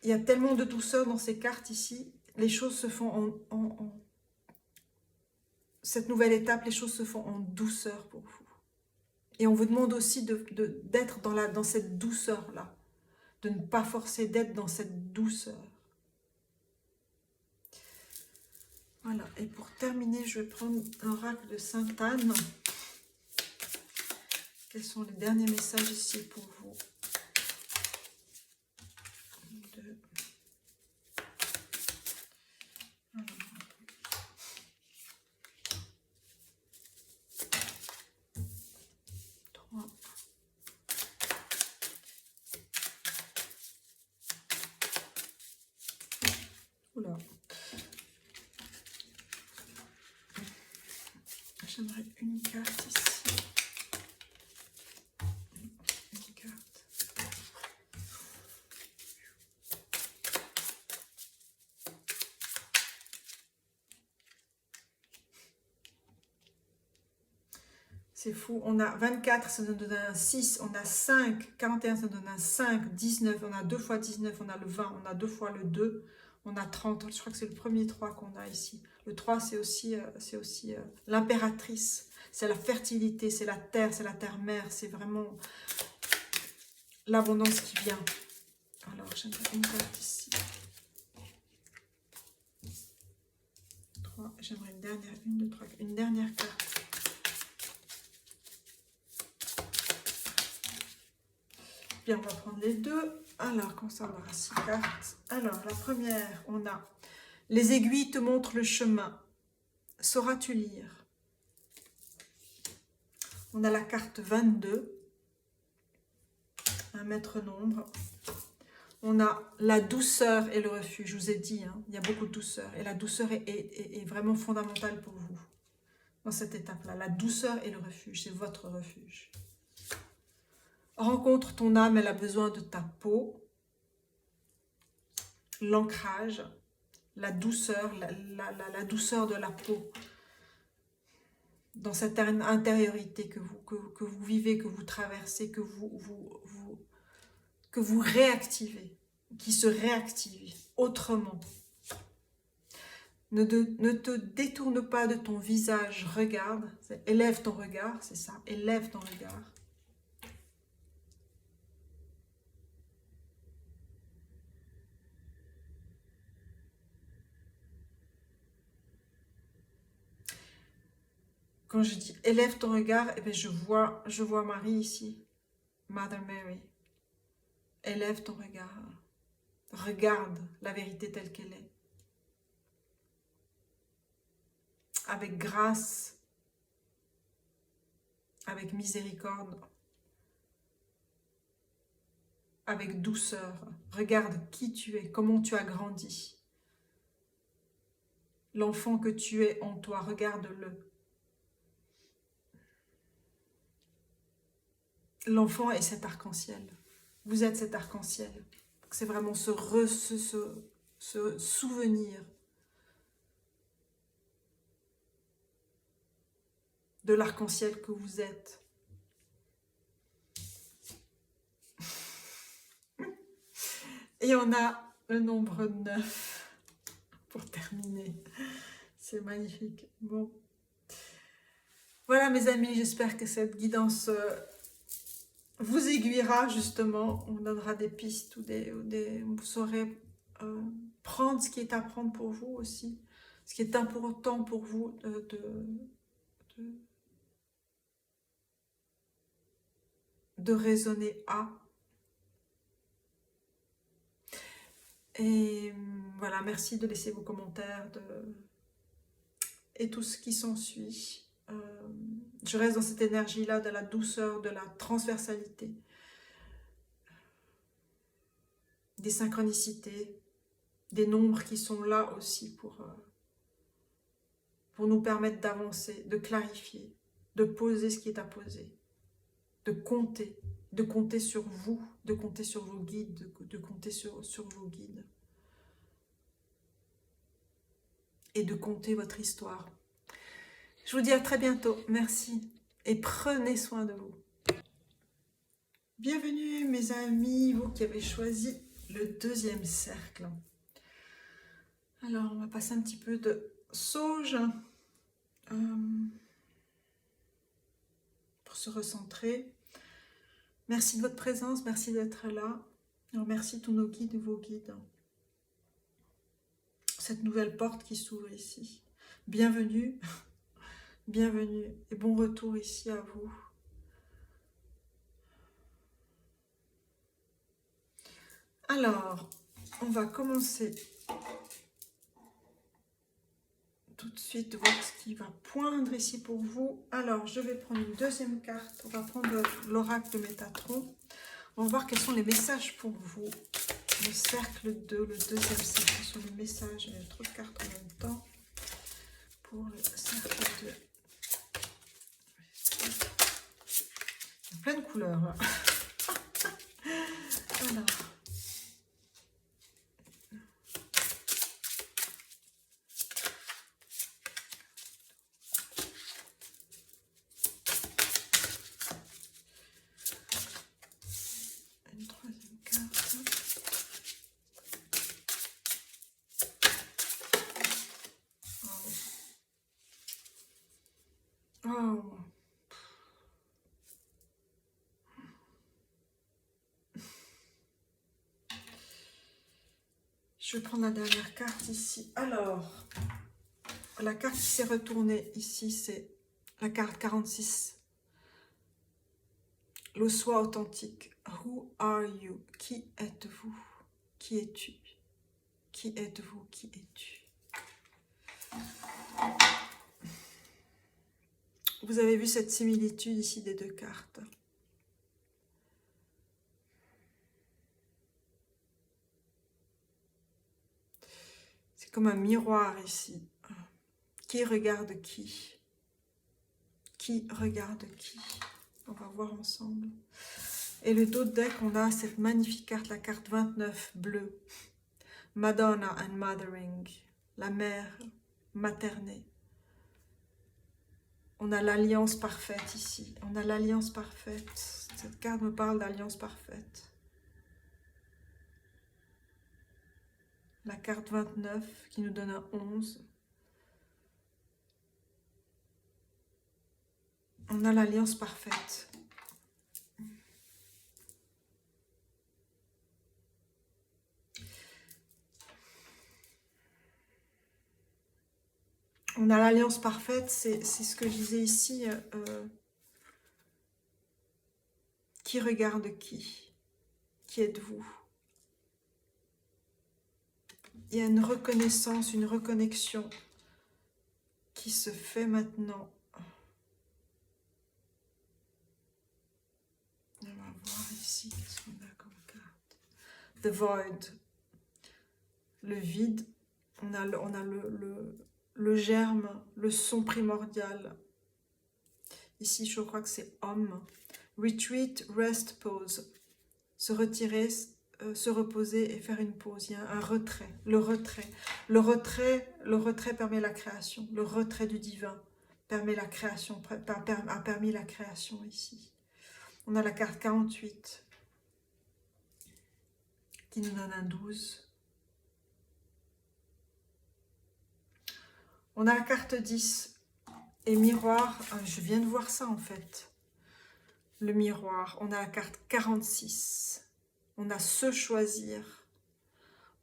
Il y a tellement de douceur dans ces cartes ici. Les choses se font cette nouvelle étape, les choses se font en douceur pour vous. Et on vous demande aussi d'être dans cette douceur-là. De ne pas forcer, d'être dans cette douceur. Voilà, et pour terminer, je vais prendre l'oracle de Sainte Anne. Quels sont les derniers messages ici pour vous? 2. Alors. 3. Oula. J'aimerais une carte ici. Une carte. C'est fou. On a 24, ça nous donne un 6. On a 5. 41, ça nous donne un 5. 19, on a 2 fois 19. On a le 20. On a 2 fois le 2. On a 30. Je crois que c'est le premier 3 qu'on a ici. Le 3, c'est aussi l'impératrice. C'est la fertilité, c'est la terre-mère. C'est vraiment l'abondance qui vient. Alors, j'aimerais une carte ici. 3. J'aimerais une dernière carte. Bien, on va prendre les deux. Alors, comme ça, on aura 6 cartes. Alors, la première, on a les aiguilles te montrent le chemin. Sauras-tu lire? On a la carte 22. Un maître nombre. On a la douceur et le refuge. Je vous ai dit, hein, il y a beaucoup de douceur. Et la douceur est vraiment fondamentale pour vous. Dans cette étape-là. La douceur et le refuge. C'est votre refuge. Rencontre ton âme, elle a besoin de ta peau. L'ancrage. la douceur, la douceur de la peau, dans cette intériorité que vous vivez, que vous traversez, que vous réactivez, qui se réactive autrement. Ne te détourne pas de ton visage, regarde, élève ton regard, c'est ça, élève ton regard. Quand je dis élève ton regard, eh bien je vois Marie ici, Mother Mary. Élève ton regard, regarde la vérité telle qu'elle est. Avec grâce, avec miséricorde, avec douceur. Regarde qui tu es, comment tu as grandi. L'enfant que tu es en toi, regarde-le. L'enfant est cet arc-en-ciel. Vous êtes cet arc-en-ciel. C'est vraiment se souvenir de l'arc-en-ciel que vous êtes. Et on a le nombre 9 pour terminer. C'est magnifique. Bon. Voilà mes amis, j'espère que cette guidance vous aiguillera justement. On donnera des pistes ou vous saurez prendre ce qui est à prendre pour vous aussi. Ce qui est important pour vous de raisonner à. Et voilà, merci de laisser vos commentaires et tout ce qui s'ensuit. Je reste dans cette énergie-là, de la douceur, de la transversalité, des synchronicités, des nombres qui sont là aussi pour nous permettre d'avancer, de clarifier, de poser ce qui est à poser, de compter sur vous, de compter sur vos guides, de compter sur vos guides. Et de compter votre histoire. Je vous dis à très bientôt. Merci. Et prenez soin de vous. Bienvenue mes amis, vous qui avez choisi le deuxième cercle. Alors, on va passer un petit peu de sauge pour se recentrer. Merci de votre présence, merci d'être là. Alors, merci tous nos guides et vos guides. Cette nouvelle porte qui s'ouvre ici. Bienvenue, bienvenue et bon retour ici à vous. Alors, on va commencer tout de suite, voir ce qui va poindre ici pour vous. Alors, je vais prendre une deuxième carte. On va prendre l'oracle de Métatron. On va voir quels sont les messages pour vous. Le cercle 2, le deuxième cercle, quels sont les messages. Il y a trop de cartes en même temps. Pour le cercle 2. Il y a plein de couleurs. Là. Alors. Oh. Je vais prendre la dernière carte ici. Alors, la carte qui s'est retournée ici, c'est la carte 46. Le soi authentique. Who are you? Qui êtes-vous? Qui es-tu? Qui êtes-vous? Qui es-tu? Vous avez vu cette similitude ici des deux cartes. C'est comme un miroir ici. Qui regarde qui? Qui regarde qui? On va voir ensemble. Et le dos de deck, on a cette magnifique carte, la carte 29, bleue. Madonna and mothering, la mère maternée. On a l'alliance parfaite ici. On a l'alliance parfaite. Cette carte me parle d'alliance parfaite. La carte 29 qui nous donne un 11. On a l'alliance parfaite. On a l'alliance parfaite, c'est ce que je disais ici. Qui regarde qui? Qui êtes-vous? Il y a une reconnaissance, une reconnexion qui se fait maintenant. On va voir ici, qu'est-ce qu'on a comme carte? The Void. Le vide. On a le germe, le son primordial. Ici, je crois que c'est homme. Retreat, rest, pause. Se retirer, se reposer et faire une pause. Il y a un retrait. Le retrait. Le retrait permet la création. Le retrait du divin permet la création, a permis la création ici. On a la carte 48 qui nous donne un 12. On a la carte 10 et miroir. Je viens de voir ça en fait. Le miroir. On a la carte 46. On a se choisir.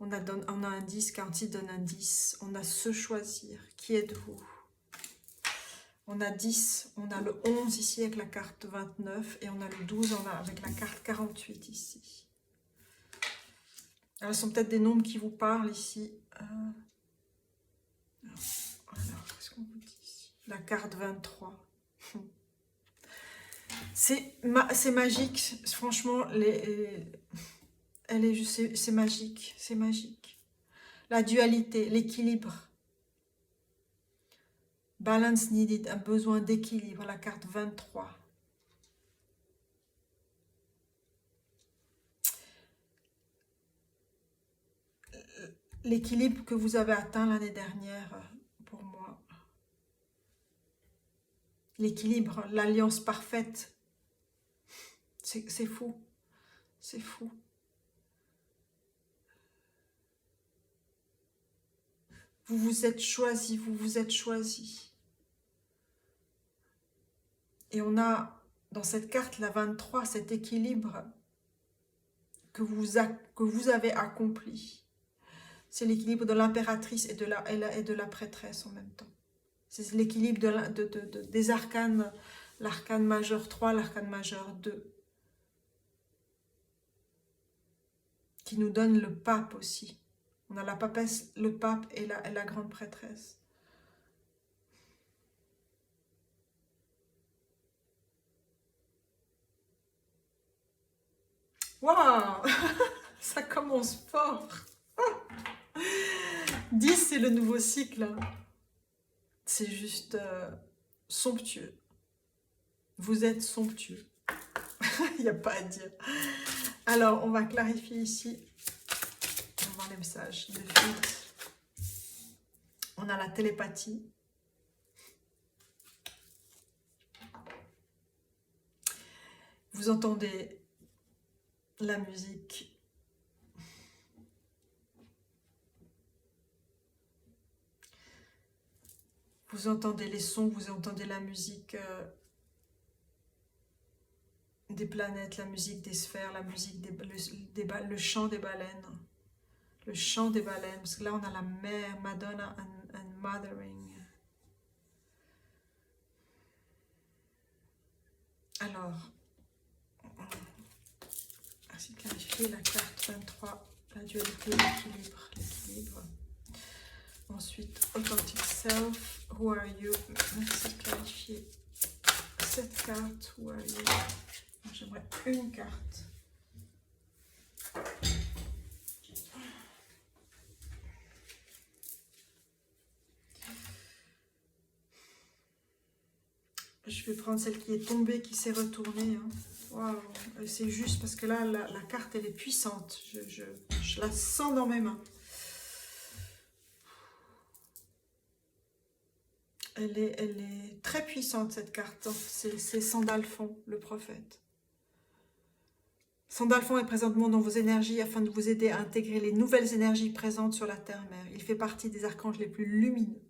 On a un 10. 46 donne un 10. On a se choisir. Qui êtes-vous? On a 10. On a le 11 ici avec la carte 29. Et on a le 12 avec la carte 48 ici. Alors, ce sont peut-être des nombres qui vous parlent ici. Alors, qu'est-ce qu'on vous dit ici? La carte 23. C'est magique. Franchement, c'est magique. C'est magique. La dualité, l'équilibre. Balance needed, un besoin d'équilibre. La carte 23. L'équilibre que vous avez atteint l'année dernière, pour moi. L'équilibre, l'alliance parfaite. C'est fou. C'est fou. Vous vous êtes choisi, vous vous êtes choisi. Et on a, dans cette carte, la 23, cet équilibre que vous avez accompli. C'est l'équilibre de l'impératrice et de la prêtresse en même temps. C'est l'équilibre des arcanes, l'arcane majeur 3, l'arcane majeur 2. Qui nous donne le pape aussi. On a la papesse, le pape et la grande prêtresse. Waouh! Ça commence fort. 10, c'est le nouveau cycle. C'est juste somptueux. Vous êtes somptueux. Il n'y a pas à dire. Alors, on va clarifier ici. On va voir les messages de suite. On a la télépathie. Vous entendez la musique. Vous entendez les sons, vous entendez la musique des planètes, la musique des sphères, la musique le chant des baleines. Le chant des baleines, parce que là on a la mère, Madonna and mothering. Alors, ainsi clarifier la carte 23, la dualité, l'équilibre. Ensuite, Authentic Self, Who are you? Merci de clarifier cette carte, Who are you? J'aimerais une carte. Je vais prendre celle qui est tombée, qui s'est retournée. Hein. Wow. C'est juste parce que là, la carte, elle est puissante. Je la sens dans mes mains. Elle est très puissante, cette carte. C'est Sandalphon, le prophète. Sandalphon est présentement dans vos énergies afin de vous aider à intégrer les nouvelles énergies présentes sur la Terre-Mère. Il fait partie des archanges les plus lumineux.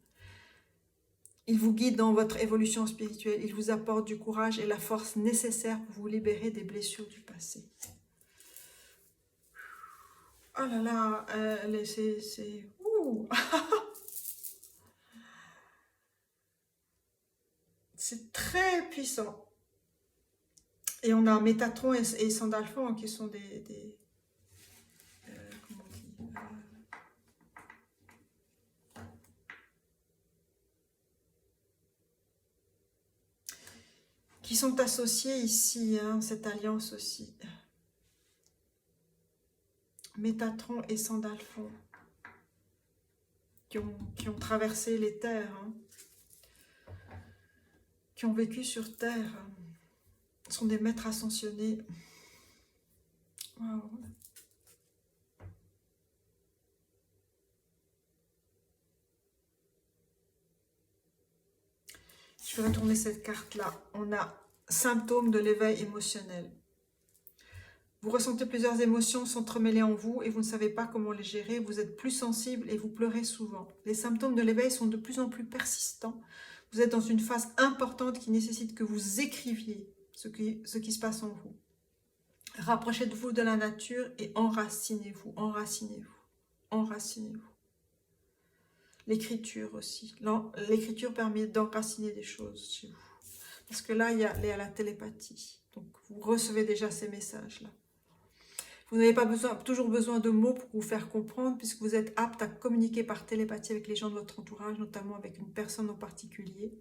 Il vous guide dans votre évolution spirituelle. Il vous apporte du courage et la force nécessaire pour vous libérer des blessures du passé. Oh là là, c'est... Ouh. C'est très puissant. Et on a Métatron et Sandalphon qui sont comment on dit, qui sont associés ici, hein, cette alliance aussi. Métatron et Sandalphon qui ont traversé les terres, hein, qui ont vécu sur Terre, sont des maîtres ascensionnés. Wow. Je vais retourner cette carte-là. On a symptômes de l'éveil émotionnel. Vous ressentez plusieurs émotions s'entremêler en vous et vous ne savez pas comment les gérer. Vous êtes plus sensible et vous pleurez souvent. Les symptômes de l'éveil sont de plus en plus persistants. Vous êtes dans une phase importante qui nécessite que vous écriviez ce qui se passe en vous. Rapprochez-vous de la nature et enracinez-vous, enracinez-vous, enracinez-vous. L'écriture aussi. L'écriture permet d'enraciner des choses chez vous. Parce que là, il y a la télépathie. Donc, vous recevez déjà ces messages-là. Vous n'avez pas toujours besoin de mots pour vous faire comprendre, puisque vous êtes apte à communiquer par télépathie avec les gens de votre entourage, notamment avec une personne en particulier.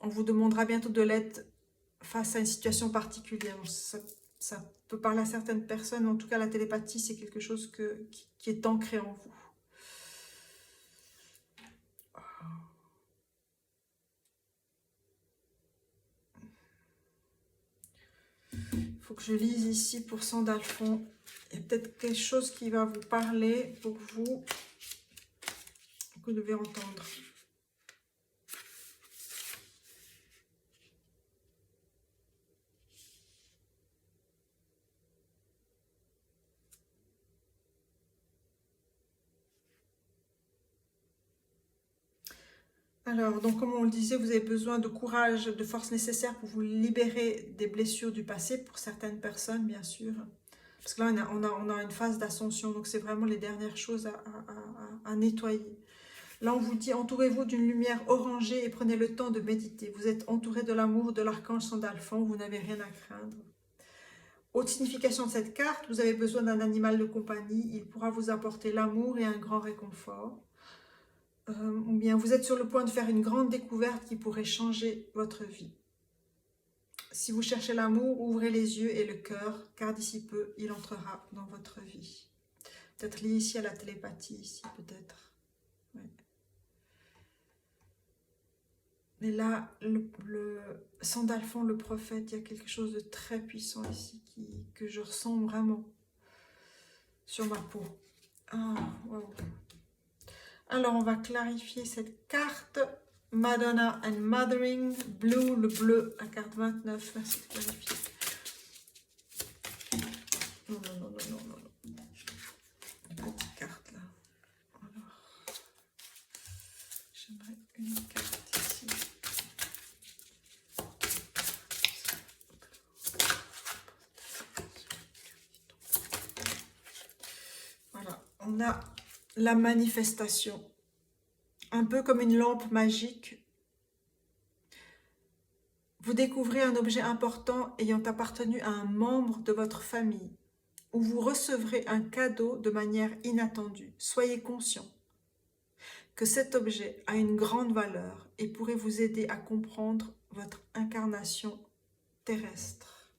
On vous demandera bientôt de l'aide face à une situation particulière. Ça peut parler à certaines personnes, mais en tout cas, la télépathie, c'est quelque chose qui est ancré en vous. Il faut que je lise ici pour Sandalphon. Il y a peut-être quelque chose qui va vous parler pour vous, que vous devez entendre. Alors, donc comme on le disait, vous avez besoin de courage, de force nécessaire pour vous libérer des blessures du passé, pour certaines personnes, bien sûr. Parce que là, on a une phase d'ascension, donc c'est vraiment les dernières choses à nettoyer. Là, on vous dit, entourez-vous d'une lumière orangée et prenez le temps de méditer. Vous êtes entouré de l'amour de l'archange Sandalphon, vous n'avez rien à craindre. Autre signification de cette carte, vous avez besoin d'un animal de compagnie, il pourra vous apporter l'amour et un grand réconfort. Ou bien vous êtes sur le point de faire une grande découverte qui pourrait changer votre vie. Si vous cherchez l'amour, ouvrez les yeux et le cœur, car d'ici peu, il entrera dans votre vie. Peut-être lié ici à la télépathie, ici peut-être. Ouais. Mais là, le Sandalphon, le prophète, il y a quelque chose de très puissant ici que je ressens vraiment sur ma peau. Ah, wow. Alors, on va clarifier cette carte. Madonna and Mothering, Blue, le bleu, la carte 29. Merci de clarifier. Non, non, non, non, non, non. Une petite carte là. Alors, j'aimerais une carte ici. Voilà, on a la manifestation. Un peu comme une lampe magique. Vous découvrez un objet important ayant appartenu à un membre de votre famille, ou vous recevrez un cadeau de manière inattendue. Soyez conscient que cet objet a une grande valeur et pourrait vous aider à comprendre votre incarnation terrestre.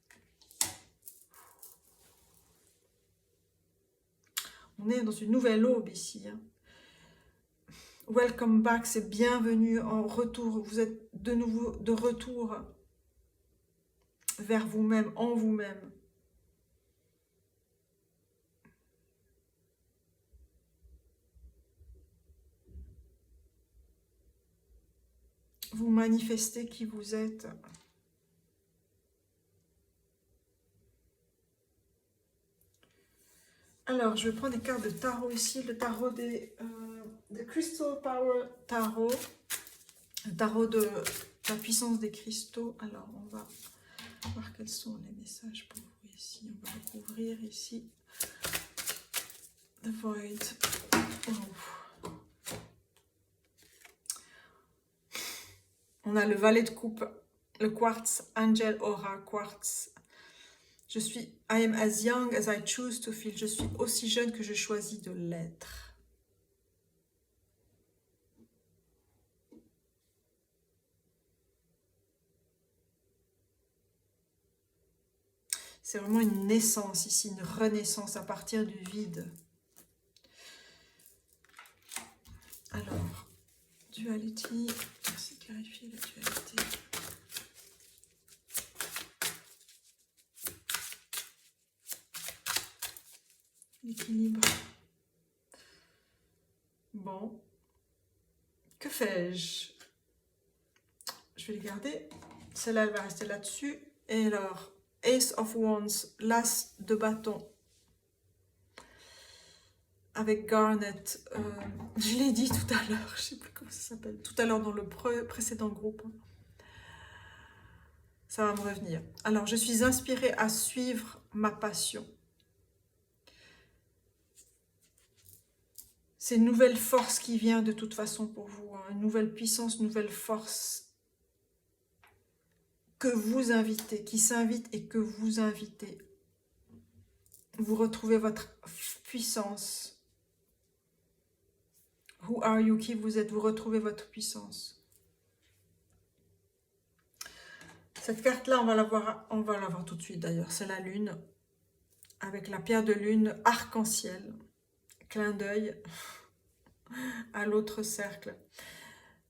On est dans une nouvelle aube ici. Hein. Welcome back, c'est bienvenue en retour. Vous êtes de nouveau de retour vers vous-même, en vous-même. vous manifestez qui vous êtes. Alors, je vais prendre des cartes de tarot ici, le tarot des Crystal Power Tarot, le tarot de la puissance des cristaux. Alors, on va voir quels sont les messages pour vous ici. On va découvrir ici The Void. Oh. On a le valet de coupe, le quartz, Angel Aura Quartz. Je suis, I am as young as I choose to feel. Je suis aussi jeune que je choisis de l'être. C'est vraiment une naissance ici, une renaissance à partir du vide. Alors, duality, merci de clarifier la dualité. L'équilibre. Bon. Que fais-je? Je vais les garder. Celle-là, elle va rester là-dessus. Et alors, Ace of Wands, l'as de bâton. Avec Garnet. Je l'ai dit tout à l'heure. Je ne sais plus comment ça s'appelle. Tout à l'heure dans le précédent groupe. Ça va me revenir. Alors, je suis inspirée à suivre ma passion. C'est une nouvelle force qui vient de toute façon pour vous. Hein. Une nouvelle puissance, une nouvelle force que vous invitez, qui s'invite et que vous invitez. Vous retrouvez votre puissance. Who are you? Qui vous êtes? Vous retrouvez votre puissance. Cette carte-là, on va la voir tout de suite d'ailleurs. C'est la lune, avec la pierre de lune, arc-en-ciel. Clin d'œil à l'autre cercle.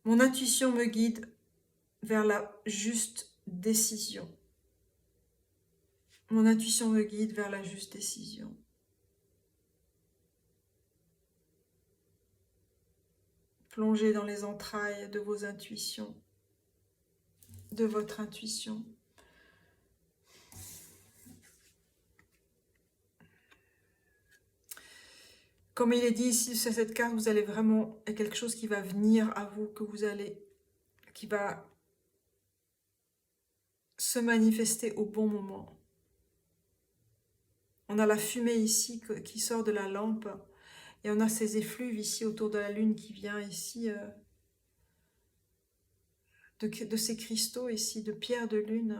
Mon intuition me guide vers la juste décision. Mon intuition me guide vers la juste décision. Plongez dans les entrailles de vos intuitions, de votre intuition. Comme il est dit ici sur cette carte, vous allez vraiment, il y a quelque chose qui va venir à vous, qui va se manifester au bon moment. On a la fumée ici qui sort de la lampe et on a ces effluves ici autour de la lune qui vient ici de ces cristaux ici, de pierre de lune.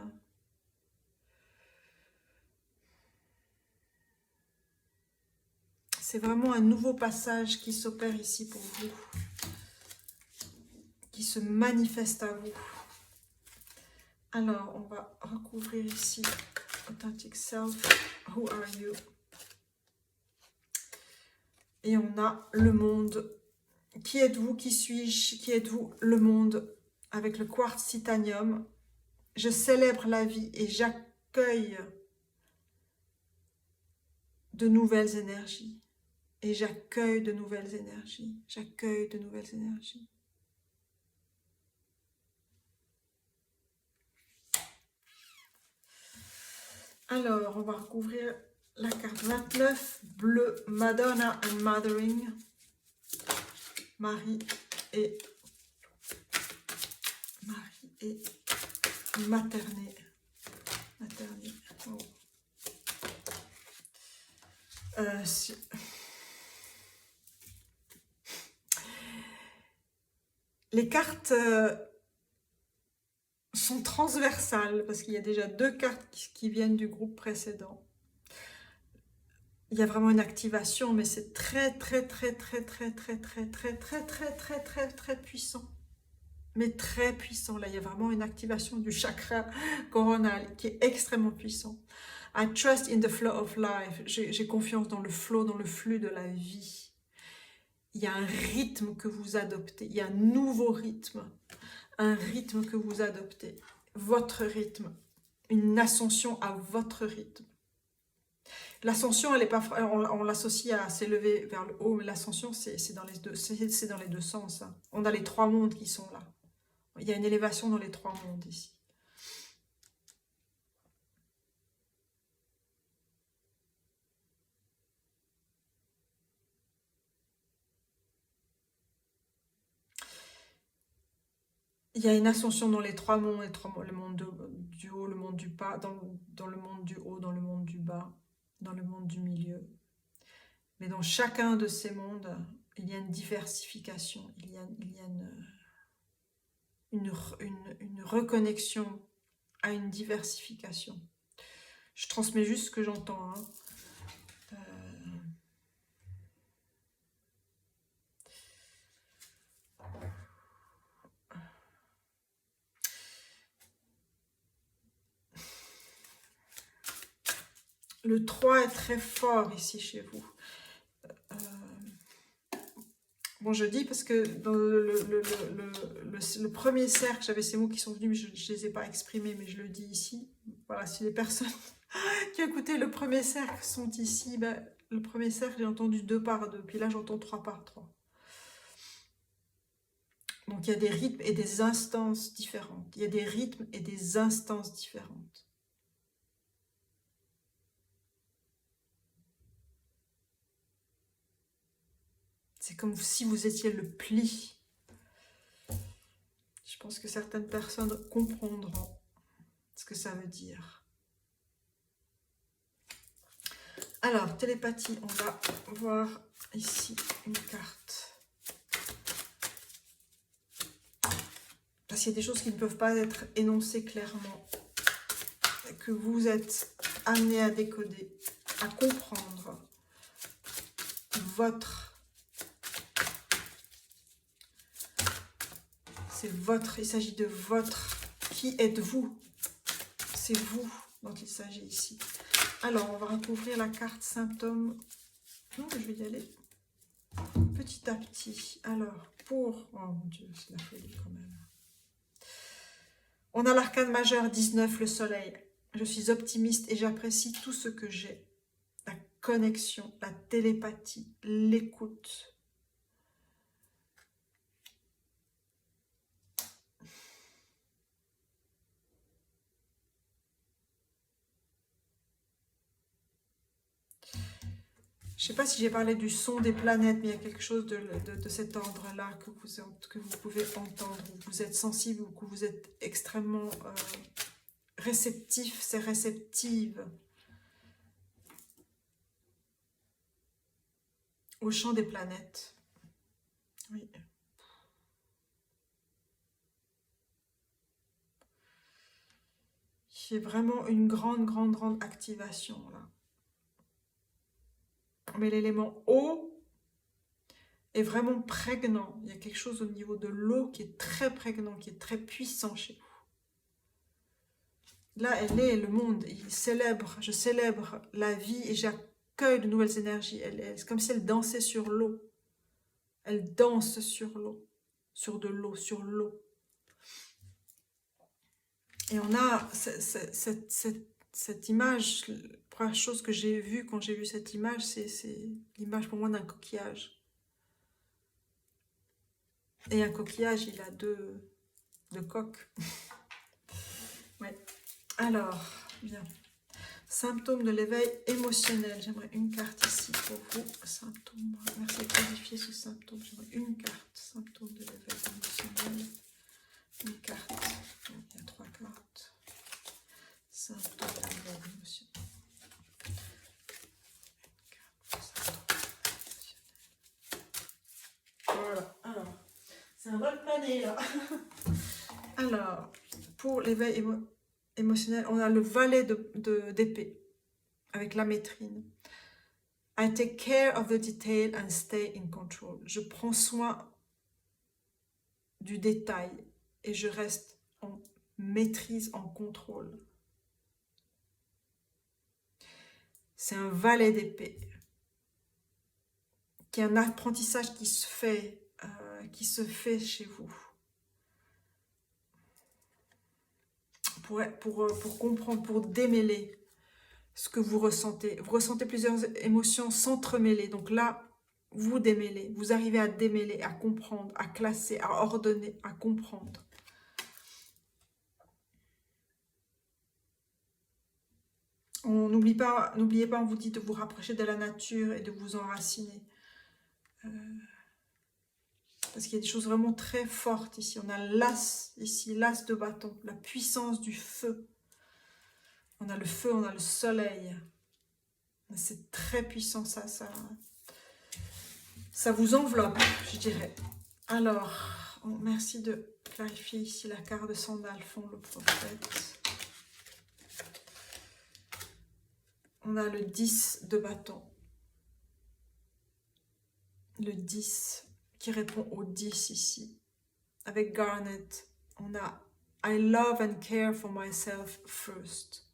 C'est vraiment un nouveau passage qui s'opère ici pour vous, qui se manifeste à vous. Alors, on va recouvrir ici Authentic Self, Who are you? Et on a le monde. Qui êtes-vous? Qui suis-je? Qui êtes-vous? Le monde. Avec le quartz titanium. Je célèbre la vie et j'accueille de nouvelles énergies. Et j'accueille de nouvelles énergies. J'accueille de nouvelles énergies. Alors, on va recouvrir la carte 29, bleu, Madonna and Mothering. Marie et materné. Oh. Les cartes sont transversales parce qu'il y a déjà deux cartes qui viennent du groupe précédent. Il y a vraiment une activation, mais c'est très puissant. Mais très puissant. Là, il y a vraiment une activation du chakra coronal qui est extrêmement puissant. I trust in the flow of life. J'ai confiance dans le flow, dans le flux de la vie. Il y a un rythme que vous adoptez. Il y a un nouveau rythme. Un rythme que vous adoptez. Votre rythme. Une ascension à votre rythme. L'ascension, elle est pas, on l'associe à s'élever vers le haut, mais l'ascension, c'est dans les deux sens. Hein. On a les trois mondes qui sont là. Il y a une élévation dans les 3 mondes ici. Il y a une ascension dans les 3 mondes, le monde du haut, le monde du bas, dans le monde du haut, dans le monde du bas, dans le monde du milieu. Mais dans chacun de ces mondes, il y a une diversification, il y a une reconnexion à une diversification. Je transmets juste ce que j'entends. Hein. Le 3 est très fort ici chez vous. Bon, je dis parce que dans le premier cercle, j'avais ces mots qui sont venus, mais je ne les ai pas exprimés, mais je le dis ici. Voilà, si les personnes qui écoutaient le premier cercle sont ici, ben, le premier cercle, j'ai entendu 2 par 2, puis là, j'entends 3 par 3. Donc, il y a des rythmes et des instances différentes. Il y a des rythmes et des instances différentes. C'est comme si vous étiez le pli. Je pense que certaines personnes comprendront ce que ça veut dire. Alors, télépathie, on va voir ici une carte. Parce qu'il y a des choses qui ne peuvent pas être énoncées clairement. Que vous êtes amené à décoder, à comprendre c'est votre, il s'agit de votre, qui êtes-vous? C'est vous dont il s'agit ici. Alors, on va recouvrir la carte symptômes. Non, je vais y aller petit à petit. Alors, pour... Oh mon Dieu, c'est la folie quand même. On a l'arcane majeur 19, le soleil. Je suis optimiste et j'apprécie tout ce que j'ai. La connexion, la télépathie, l'écoute. Je ne sais pas si j'ai parlé du son des planètes, mais il y a quelque chose de cet ordre-là que vous pouvez entendre, où vous êtes sensible ou que vous êtes extrêmement réceptif, c'est réceptive au chant des planètes. Oui. Il y a vraiment une grande activation là. Mais l'élément eau est vraiment prégnant. Il y a quelque chose au niveau de l'eau qui est très prégnant, qui est très puissant chez vous. Là, elle est le monde. Je célèbre la vie et j'accueille de nouvelles énergies. C'est comme si elle dansait sur l'eau. Elle danse sur l'eau. Sur de l'eau, sur l'eau. Et on a cette image. La première chose que j'ai vue quand j'ai vu cette image, c'est l'image pour moi d'un coquillage. Et un coquillage, il a deux coques. Ouais. Alors, bien. Symptômes de l'éveil émotionnel. J'aimerais une carte ici pour vous. Symptômes. Merci de codifier ce symptôme. J'aimerais une carte. Symptômes de l'éveil émotionnel. Une carte. Il y a 3 cartes. Symptômes de l'éveil émotionnel. Voilà. Alors, c'est un vol pané là. Alors, pour l'éveil émotionnel, on a le valet d'épée avec la maîtrine. I take care of the detail and stay in control. Je prends soin du détail et je reste en maîtrise, en contrôle. C'est un valet d'épée qui est un apprentissage qui se fait chez vous. Pour comprendre, pour démêler ce que vous ressentez. Vous ressentez plusieurs émotions s'entremêler. Donc là, vous démêlez. Vous arrivez à démêler, à comprendre, à classer, à ordonner, à comprendre. N'oubliez pas, on vous dit de vous rapprocher de la nature et de vous enraciner. Parce qu'il y a des choses vraiment très fortes ici. On a l'as ici, l'as de bâton, la puissance du feu. On a le feu, on a le soleil. C'est très puissant, ça vous enveloppe, je dirais. Alors, merci de clarifier ici la carte de sandales, font le prophète. On a le 10 de bâton. Le 10 qui répond au 10 ici. Avec Garnet, on a I love and care for myself first.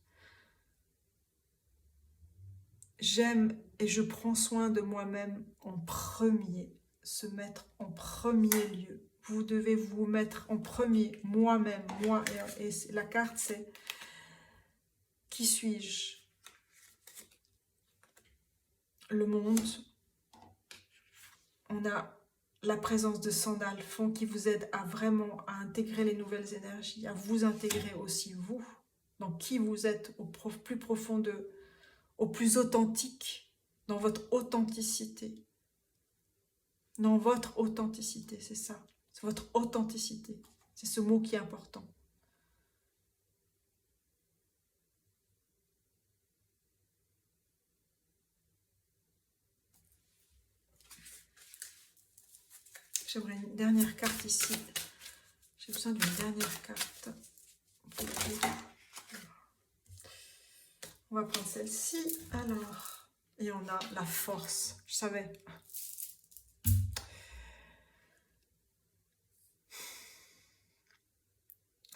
J'aime et je prends soin de moi-même en premier. Se mettre en premier lieu. Vous devez vous mettre en premier, moi-même, moi. Et la carte, c'est qui suis-je? Le monde. On a la présence de Sandal Fond qui vous aide à vraiment à intégrer les nouvelles énergies, à vous intégrer aussi vous, dans qui vous êtes au plus profond au plus authentique, dans votre authenticité. Dans votre authenticité, c'est ça. C'est votre authenticité. C'est ce mot qui est important. J'aimerais une dernière carte ici. J'ai besoin d'une dernière carte. On va prendre celle-ci. Alors, et on a la force. Je savais.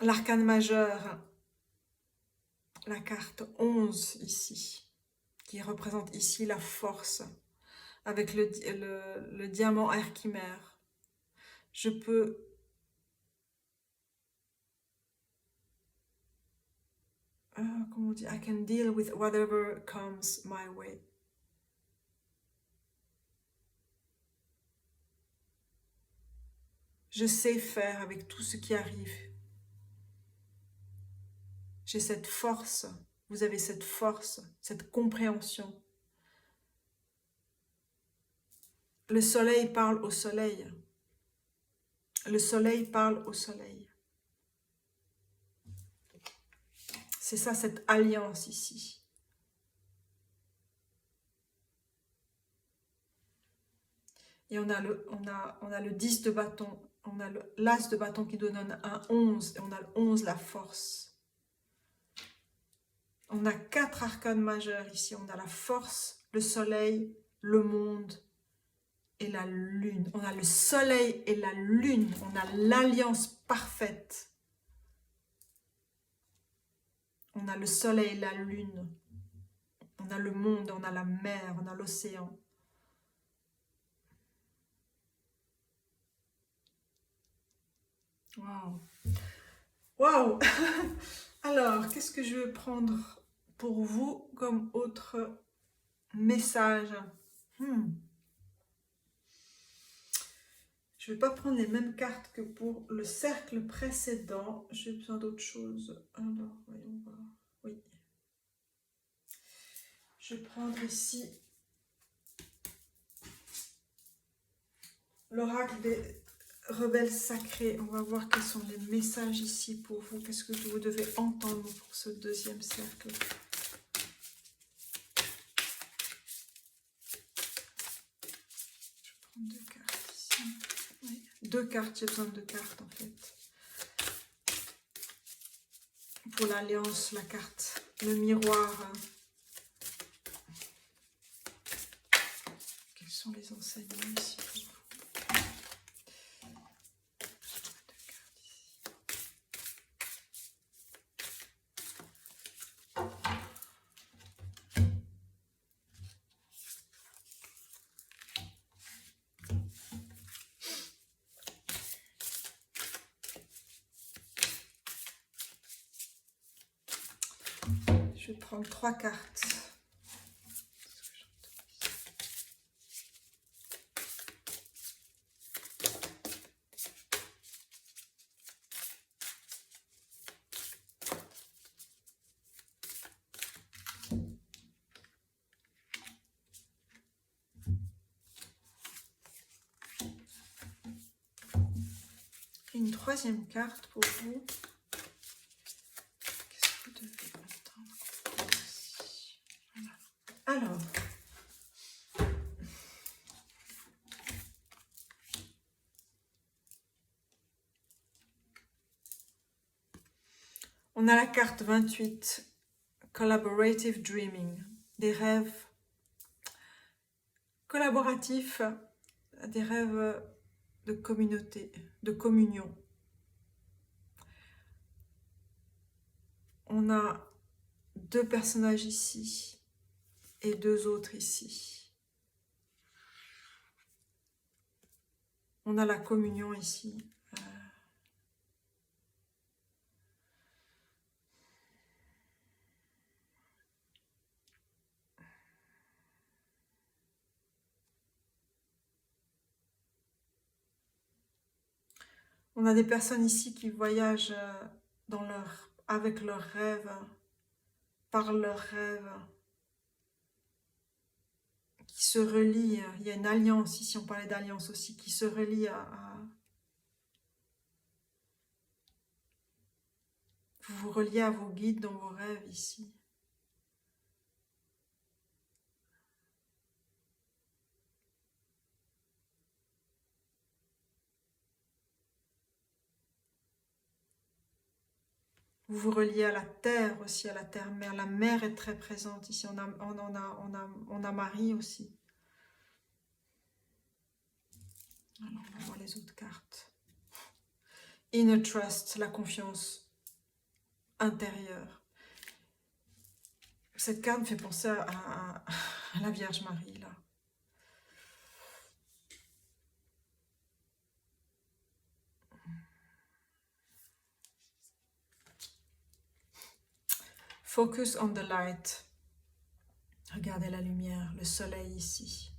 L'arcane majeur. La carte 11 ici. Qui représente ici la force. Avec le diamant Archimère. Je peux... comment on dit? I can deal with whatever comes my way. Je sais faire avec tout ce qui arrive. J'ai cette force. Vous avez cette force, cette compréhension. Le soleil parle au soleil. Le soleil parle au soleil. C'est ça, cette alliance ici. Et on a le 10 de bâton. On a l'as de bâton qui donne un 11. Et on a le 11, la force. On a 4 arcanes majeurs ici. On a la force, le soleil, le monde et la lune. On a le soleil et la lune. On a l'alliance parfaite. On a le soleil et la lune. On a le monde, on a la mer, on a l'océan. Waouh! Waouh! Alors, qu'est-ce que je vais prendre pour vous comme autre message? Je ne vais pas prendre les mêmes cartes que pour le cercle précédent. J'ai besoin d'autre chose. Alors, voyons voir. Oui. Je vais prendre ici l'oracle des rebelles sacrés. On va voir quels sont les messages ici pour vous. Qu'est-ce que vous devez entendre pour ce deuxième cercle? Je vais prendre 2 cartes ici. Oui. 2 cartes, j'ai besoin de 2 cartes en fait. Pour l'alliance, la carte, le miroir. Quels sont les enseignements ici pour vous? Je vais prendre 3 cartes. pris une troisième carte pour vous. Qu'est-ce que vous devez entendre? Voilà. Alors, on a la carte 28, Collaborative Dreaming, des rêves collaboratifs, des rêves de communauté, de communion. On a deux personnages ici et deux autres ici. On a la communion ici. On a des personnes ici qui voyagent avec leurs rêves, par leurs rêves, qui se relient. Il y a une alliance ici, on parlait d'alliance aussi, qui se relie vous vous reliez à vos guides dans vos rêves ici. Vous vous reliez à la terre aussi, à la terre-mère. La mer est très présente ici. On a Marie aussi. Alors, on va voir les autres cartes. Inner Trust, la confiance intérieure. Cette carte me fait penser à la Vierge Marie, là. Focus on the light. Regardez la lumière, le soleil ici.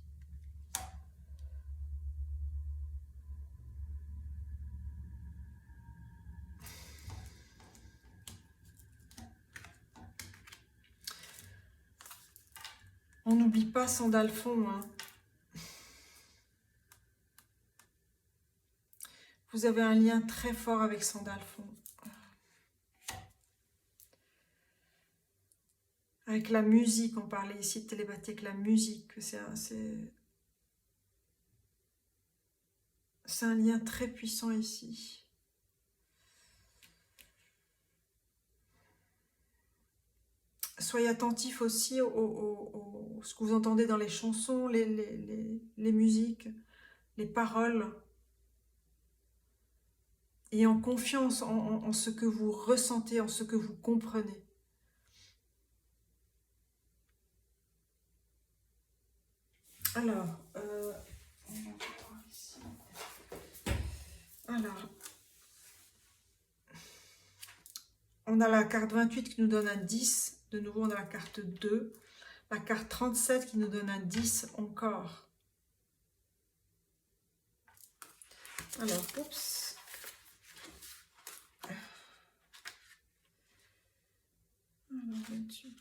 On n'oublie pas Sandalphon, hein. Vous avez un lien très fort avec Sandalphon. Avec la musique, on parlait ici de télépathie, avec la musique. C'est un lien très puissant ici. Soyez attentifs aussi ce que vous entendez dans les chansons, les musiques, les paroles. Et en confiance en ce que vous ressentez, en ce que vous comprenez. Alors, on va voir ici. Alors, on a la carte 28 qui nous donne un 10. De nouveau, on a la carte 2. La carte 37 qui nous donne un 10 encore. Alors, oups. Alors, 28.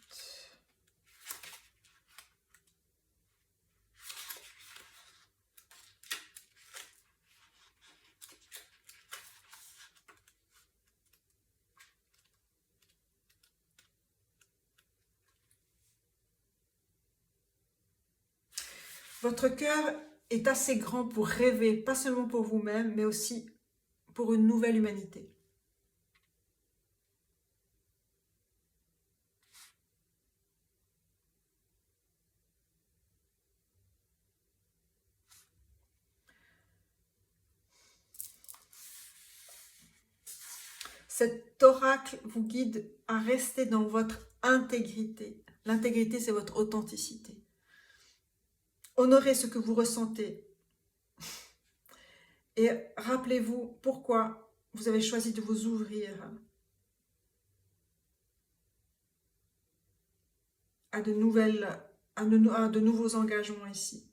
Votre cœur est assez grand pour rêver, pas seulement pour vous-même, mais aussi pour une nouvelle humanité. Cet oracle vous guide à rester dans votre intégrité. L'intégrité, c'est votre authenticité. Honorez ce que vous ressentez. Et rappelez-vous pourquoi vous avez choisi de vous ouvrir à de nouveaux engagements ici.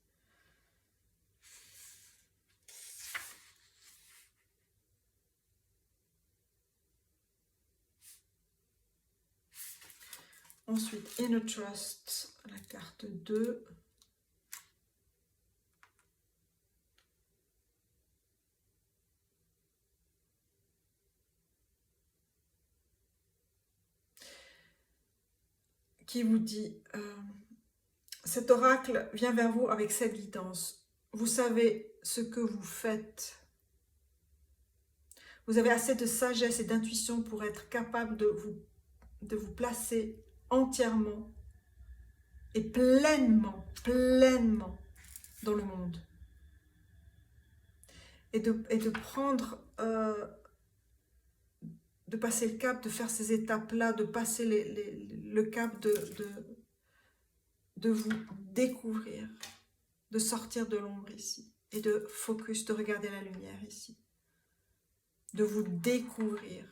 Ensuite, Inner Trust, la carte 2. qui vous dit, cet oracle vient vers vous avec cette guidance. Vous savez ce que vous faites. Vous avez assez de sagesse et d'intuition pour être capable de vous placer entièrement et pleinement dans le monde. Et de prendre, de passer le cap, de faire ces étapes-là, de passer le cap de vous découvrir, de sortir de l'ombre ici, et de focus, de regarder la lumière ici. De vous découvrir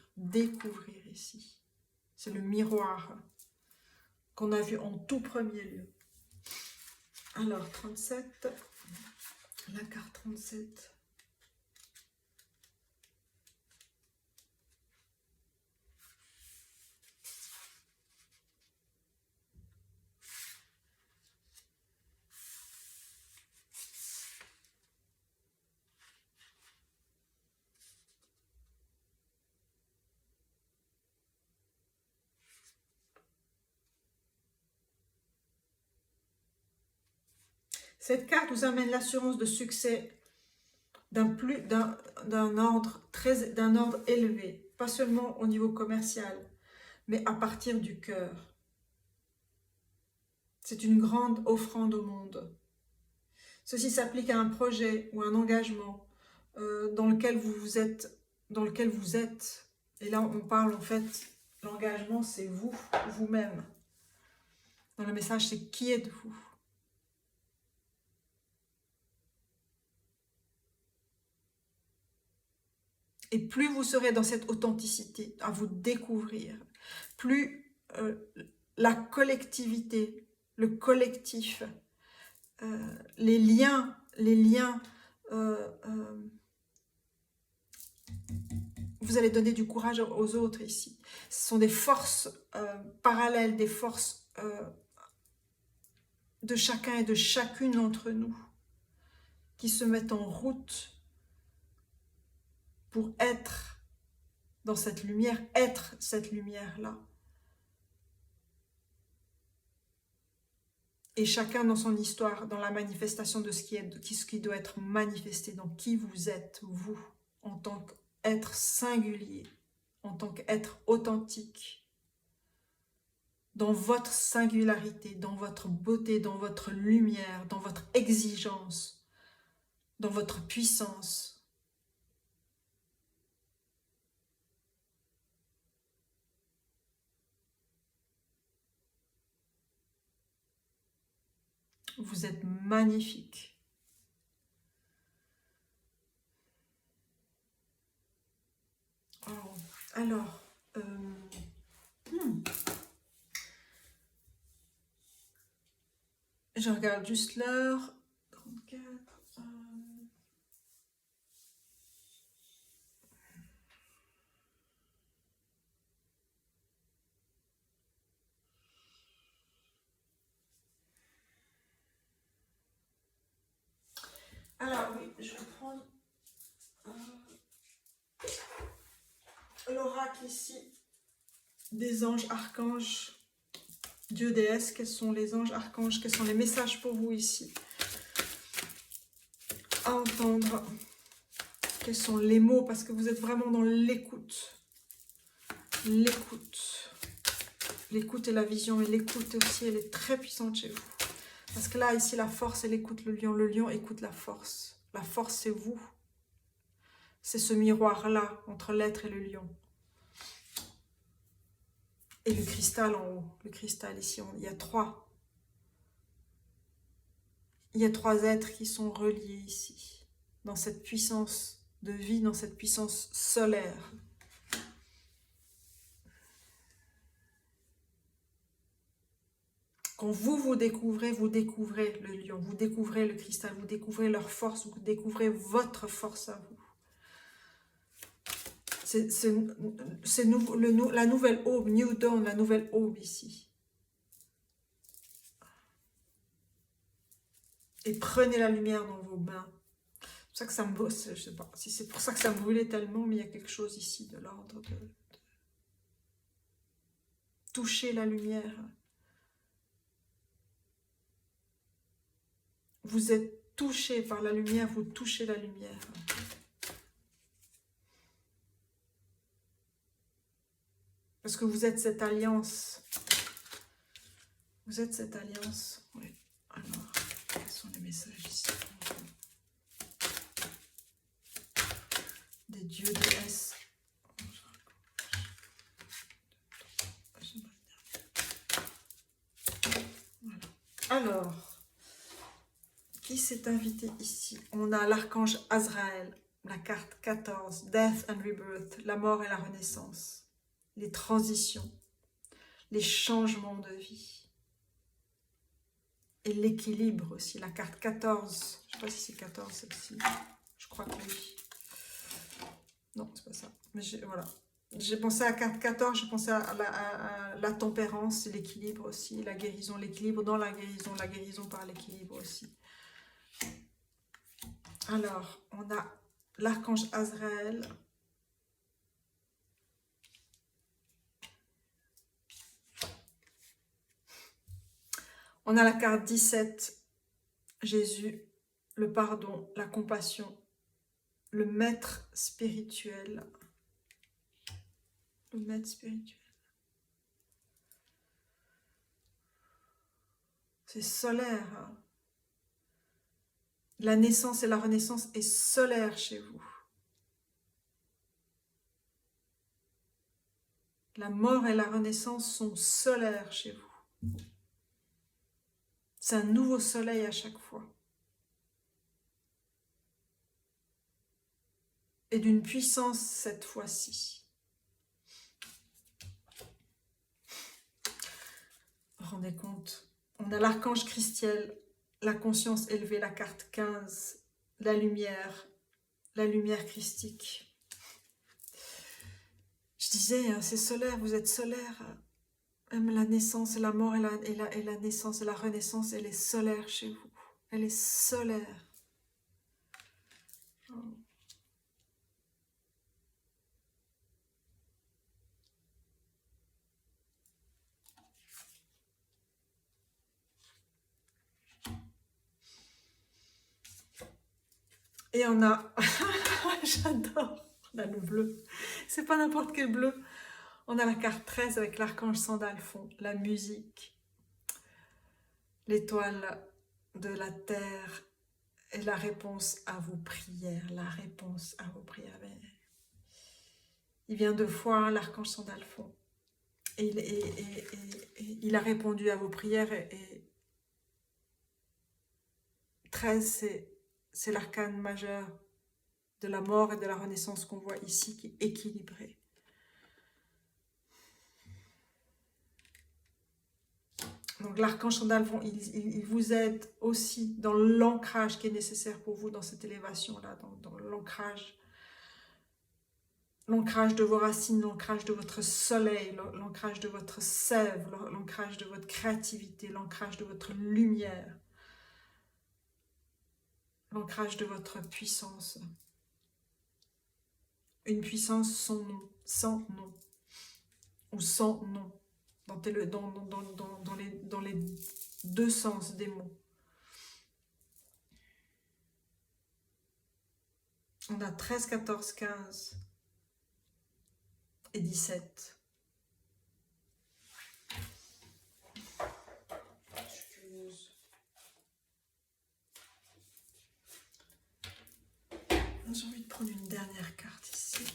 ici. C'est le miroir qu'on a vu en tout premier lieu. Alors, 37, la carte 37. Cette carte vous amène l'assurance de succès d'un ordre élevé, pas seulement au niveau commercial, mais à partir du cœur. C'est une grande offrande au monde. Ceci s'applique à un projet ou un engagement dans lequel vous êtes. Et là, on parle en fait, l'engagement, c'est vous, vous-même. Dans le message, c'est qui êtes-vous? Et plus vous serez dans cette authenticité, à vous découvrir, plus la collectivité, le collectif, les liens, vous allez donner du courage aux autres ici. Ce sont des forces parallèles, des forces de chacun et de chacune d'entre nous qui se mettent en route pour être dans cette lumière, être cette lumière-là. Et chacun dans son histoire, dans la manifestation de ce qui doit être manifesté, dans qui vous êtes, vous, en tant qu'être singulier, en tant qu'être authentique, dans votre singularité, dans votre beauté, dans votre lumière, dans votre exigence, dans votre puissance. Vous êtes magnifique. Oh, alors, je regarde juste l'heure. 34. Alors oui, je vais prendre l'oracle ici des anges, archanges, Dieu, déesse. Quels sont les anges, archanges? Quels sont les messages pour vous ici à entendre? Quels sont les mots? Parce que vous êtes vraiment dans l'écoute. L'écoute et la vision. Et l'écoute aussi, elle est très puissante chez vous. Parce que là, ici, la force, elle écoute le lion. Le lion écoute la force. La force, c'est vous. C'est ce miroir-là, entre l'être et le lion. Et le cristal en haut. Le cristal ici, il y a trois. Il y a trois êtres qui sont reliés ici. Dans cette puissance de vie, dans cette puissance solaire. Quand vous découvrez le lion, vous découvrez le cristal, vous découvrez leur force, vous découvrez votre force à vous. C'est la nouvelle aube, New Dawn, la nouvelle aube ici. Et prenez la lumière dans vos mains. C'est pour ça que ça me bosse, je sais pas si c'est pour ça que ça me brûlait tellement, mais il y a quelque chose ici de l'ordre de toucher la lumière. vous êtes touché par la lumière, vous touchez la lumière. Parce que vous êtes cette alliance. Vous êtes cette alliance. Oui. Alors, quels sont les messages ici? Des dieux, déesses. Voilà. Alors, qui s'est invité ici? On a l'archange Azraël, la carte 14, Death and Rebirth, la mort et la renaissance, les transitions, les changements de vie. Et l'équilibre aussi, la carte 14. Je ne sais pas si c'est 14 celle-ci. Je crois que oui. Non, c'est pas ça. Mais voilà. J'ai pensé à la carte 14, j'ai pensé à la tempérance, l'équilibre aussi, la guérison, l'équilibre dans la guérison par l'équilibre aussi. Alors, on a l'archange Azraël. On a la carte 17, Jésus, le pardon, la compassion, le maître spirituel. Le maître spirituel. C'est solaire. Hein. La naissance et la renaissance est solaire chez vous. La mort et la renaissance sont solaires chez vous. C'est un nouveau soleil à chaque fois. Et d'une puissance cette fois-ci. Rendez compte, on a l'archange Christiel, la conscience élevée, la carte 15, la lumière christique. Je disais, hein, c'est solaire, vous êtes solaire. Même la naissance, la mort et la naissance et la renaissance, elle est solaire chez vous. Elle est solaire. Oh. Et on a, j'adore, on a le bleu. C'est pas n'importe quel bleu. On a la carte 13 avec l'archange Sandalphon, la musique, l'étoile de la terre et la réponse à vos prières. La réponse à vos prières. Il vient 2 fois, l'archange Sandalphon. Et il a répondu à vos prières. Et 13, c'est l'arcane majeur de la mort et de la renaissance qu'on voit ici, qui est équilibré. Donc l'archange Sandalphon, il vous aide aussi dans l'ancrage qui est nécessaire pour vous dans cette élévation-là, dans l'ancrage de vos racines, l'ancrage de votre soleil, l'ancrage de votre sève, l'ancrage de votre créativité, l'ancrage de votre lumière, l'ancrage de votre puissance. Une puissance sans nom, ou sans nom, dans les 2 sens des mots. On a 13, 14, 15 et 17. Je suis curieuse. J'ai envie de prendre une dernière carte ici.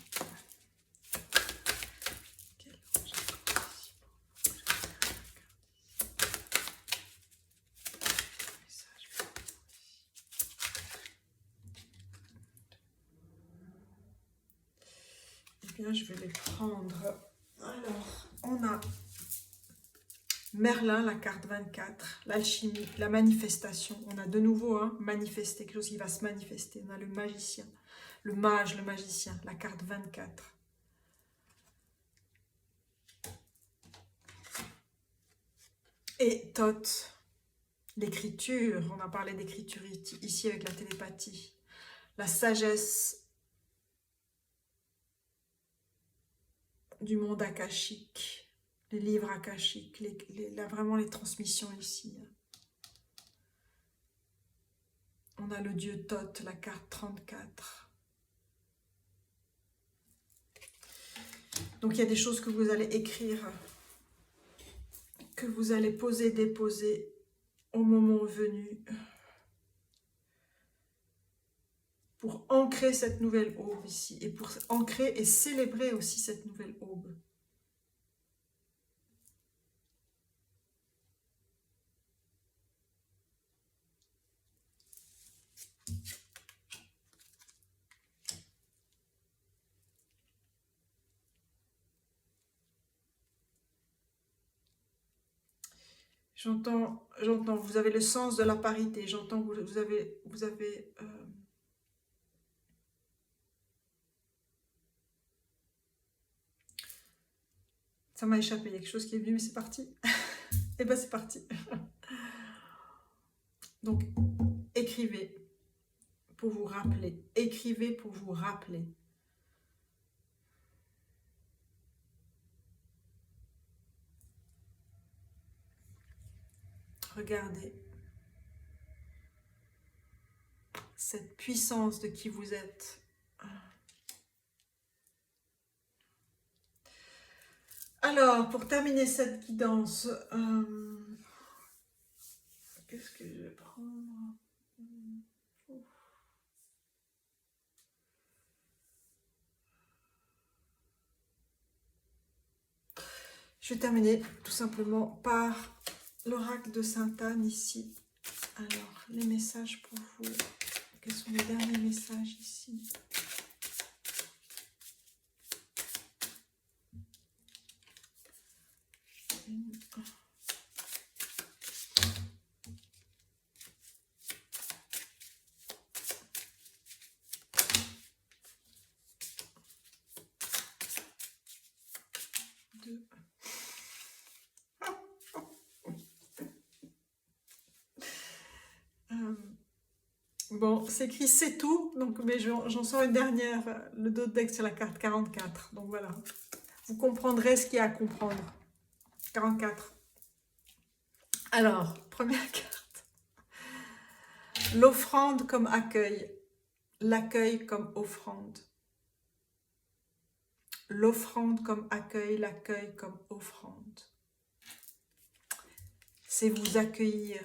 Je vais les prendre. Alors, on a Merlin, la carte 24, l'alchimie, la manifestation. On a de nouveau manifesté, quelque chose qui va se manifester. On a le magicien, le mage, le magicien, la carte 24. Et Thoth, l'écriture. On a parlé d'écriture ici avec la télépathie. La sagesse du monde akashique, les livres akashiques, vraiment les transmissions ici. On a le dieu Thoth, la carte 34. Donc il y a des choses que vous allez écrire, que vous allez poser, déposer au moment venu, pour ancrer cette nouvelle aube ici, et pour ancrer et célébrer aussi cette nouvelle aube. J'entends, vous avez le sens de la parité, j'entends que vous avez ça m'a échappé, il y a quelque chose qui est venu, mais c'est parti. Et bien c'est parti. Donc, écrivez pour vous rappeler. Écrivez pour vous rappeler. Regardez cette puissance de qui vous êtes. Alors, pour terminer cette guidance, qu'est-ce que je vais prendre? Je vais terminer tout simplement par l'oracle de Sainte-Anne ici. Alors, les messages pour vous. Quels sont les derniers messages ici? Bon, c'est écrit c'est tout, donc, mais j'en sors une dernière, le dos de deck sur la carte 44. Donc voilà, vous comprendrez ce qu'il y a à comprendre. 44. Alors, première carte. L'offrande comme accueil, l'accueil comme offrande. L'offrande comme accueil, l'accueil comme offrande. C'est vous accueillir.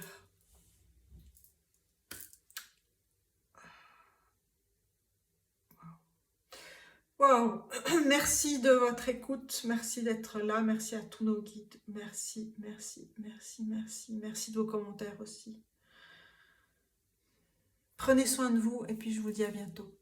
Wow. Merci de votre écoute, merci d'être là, merci à tous nos guides, merci, merci, merci, merci, merci de vos commentaires aussi. Prenez soin de vous et puis je vous dis à bientôt.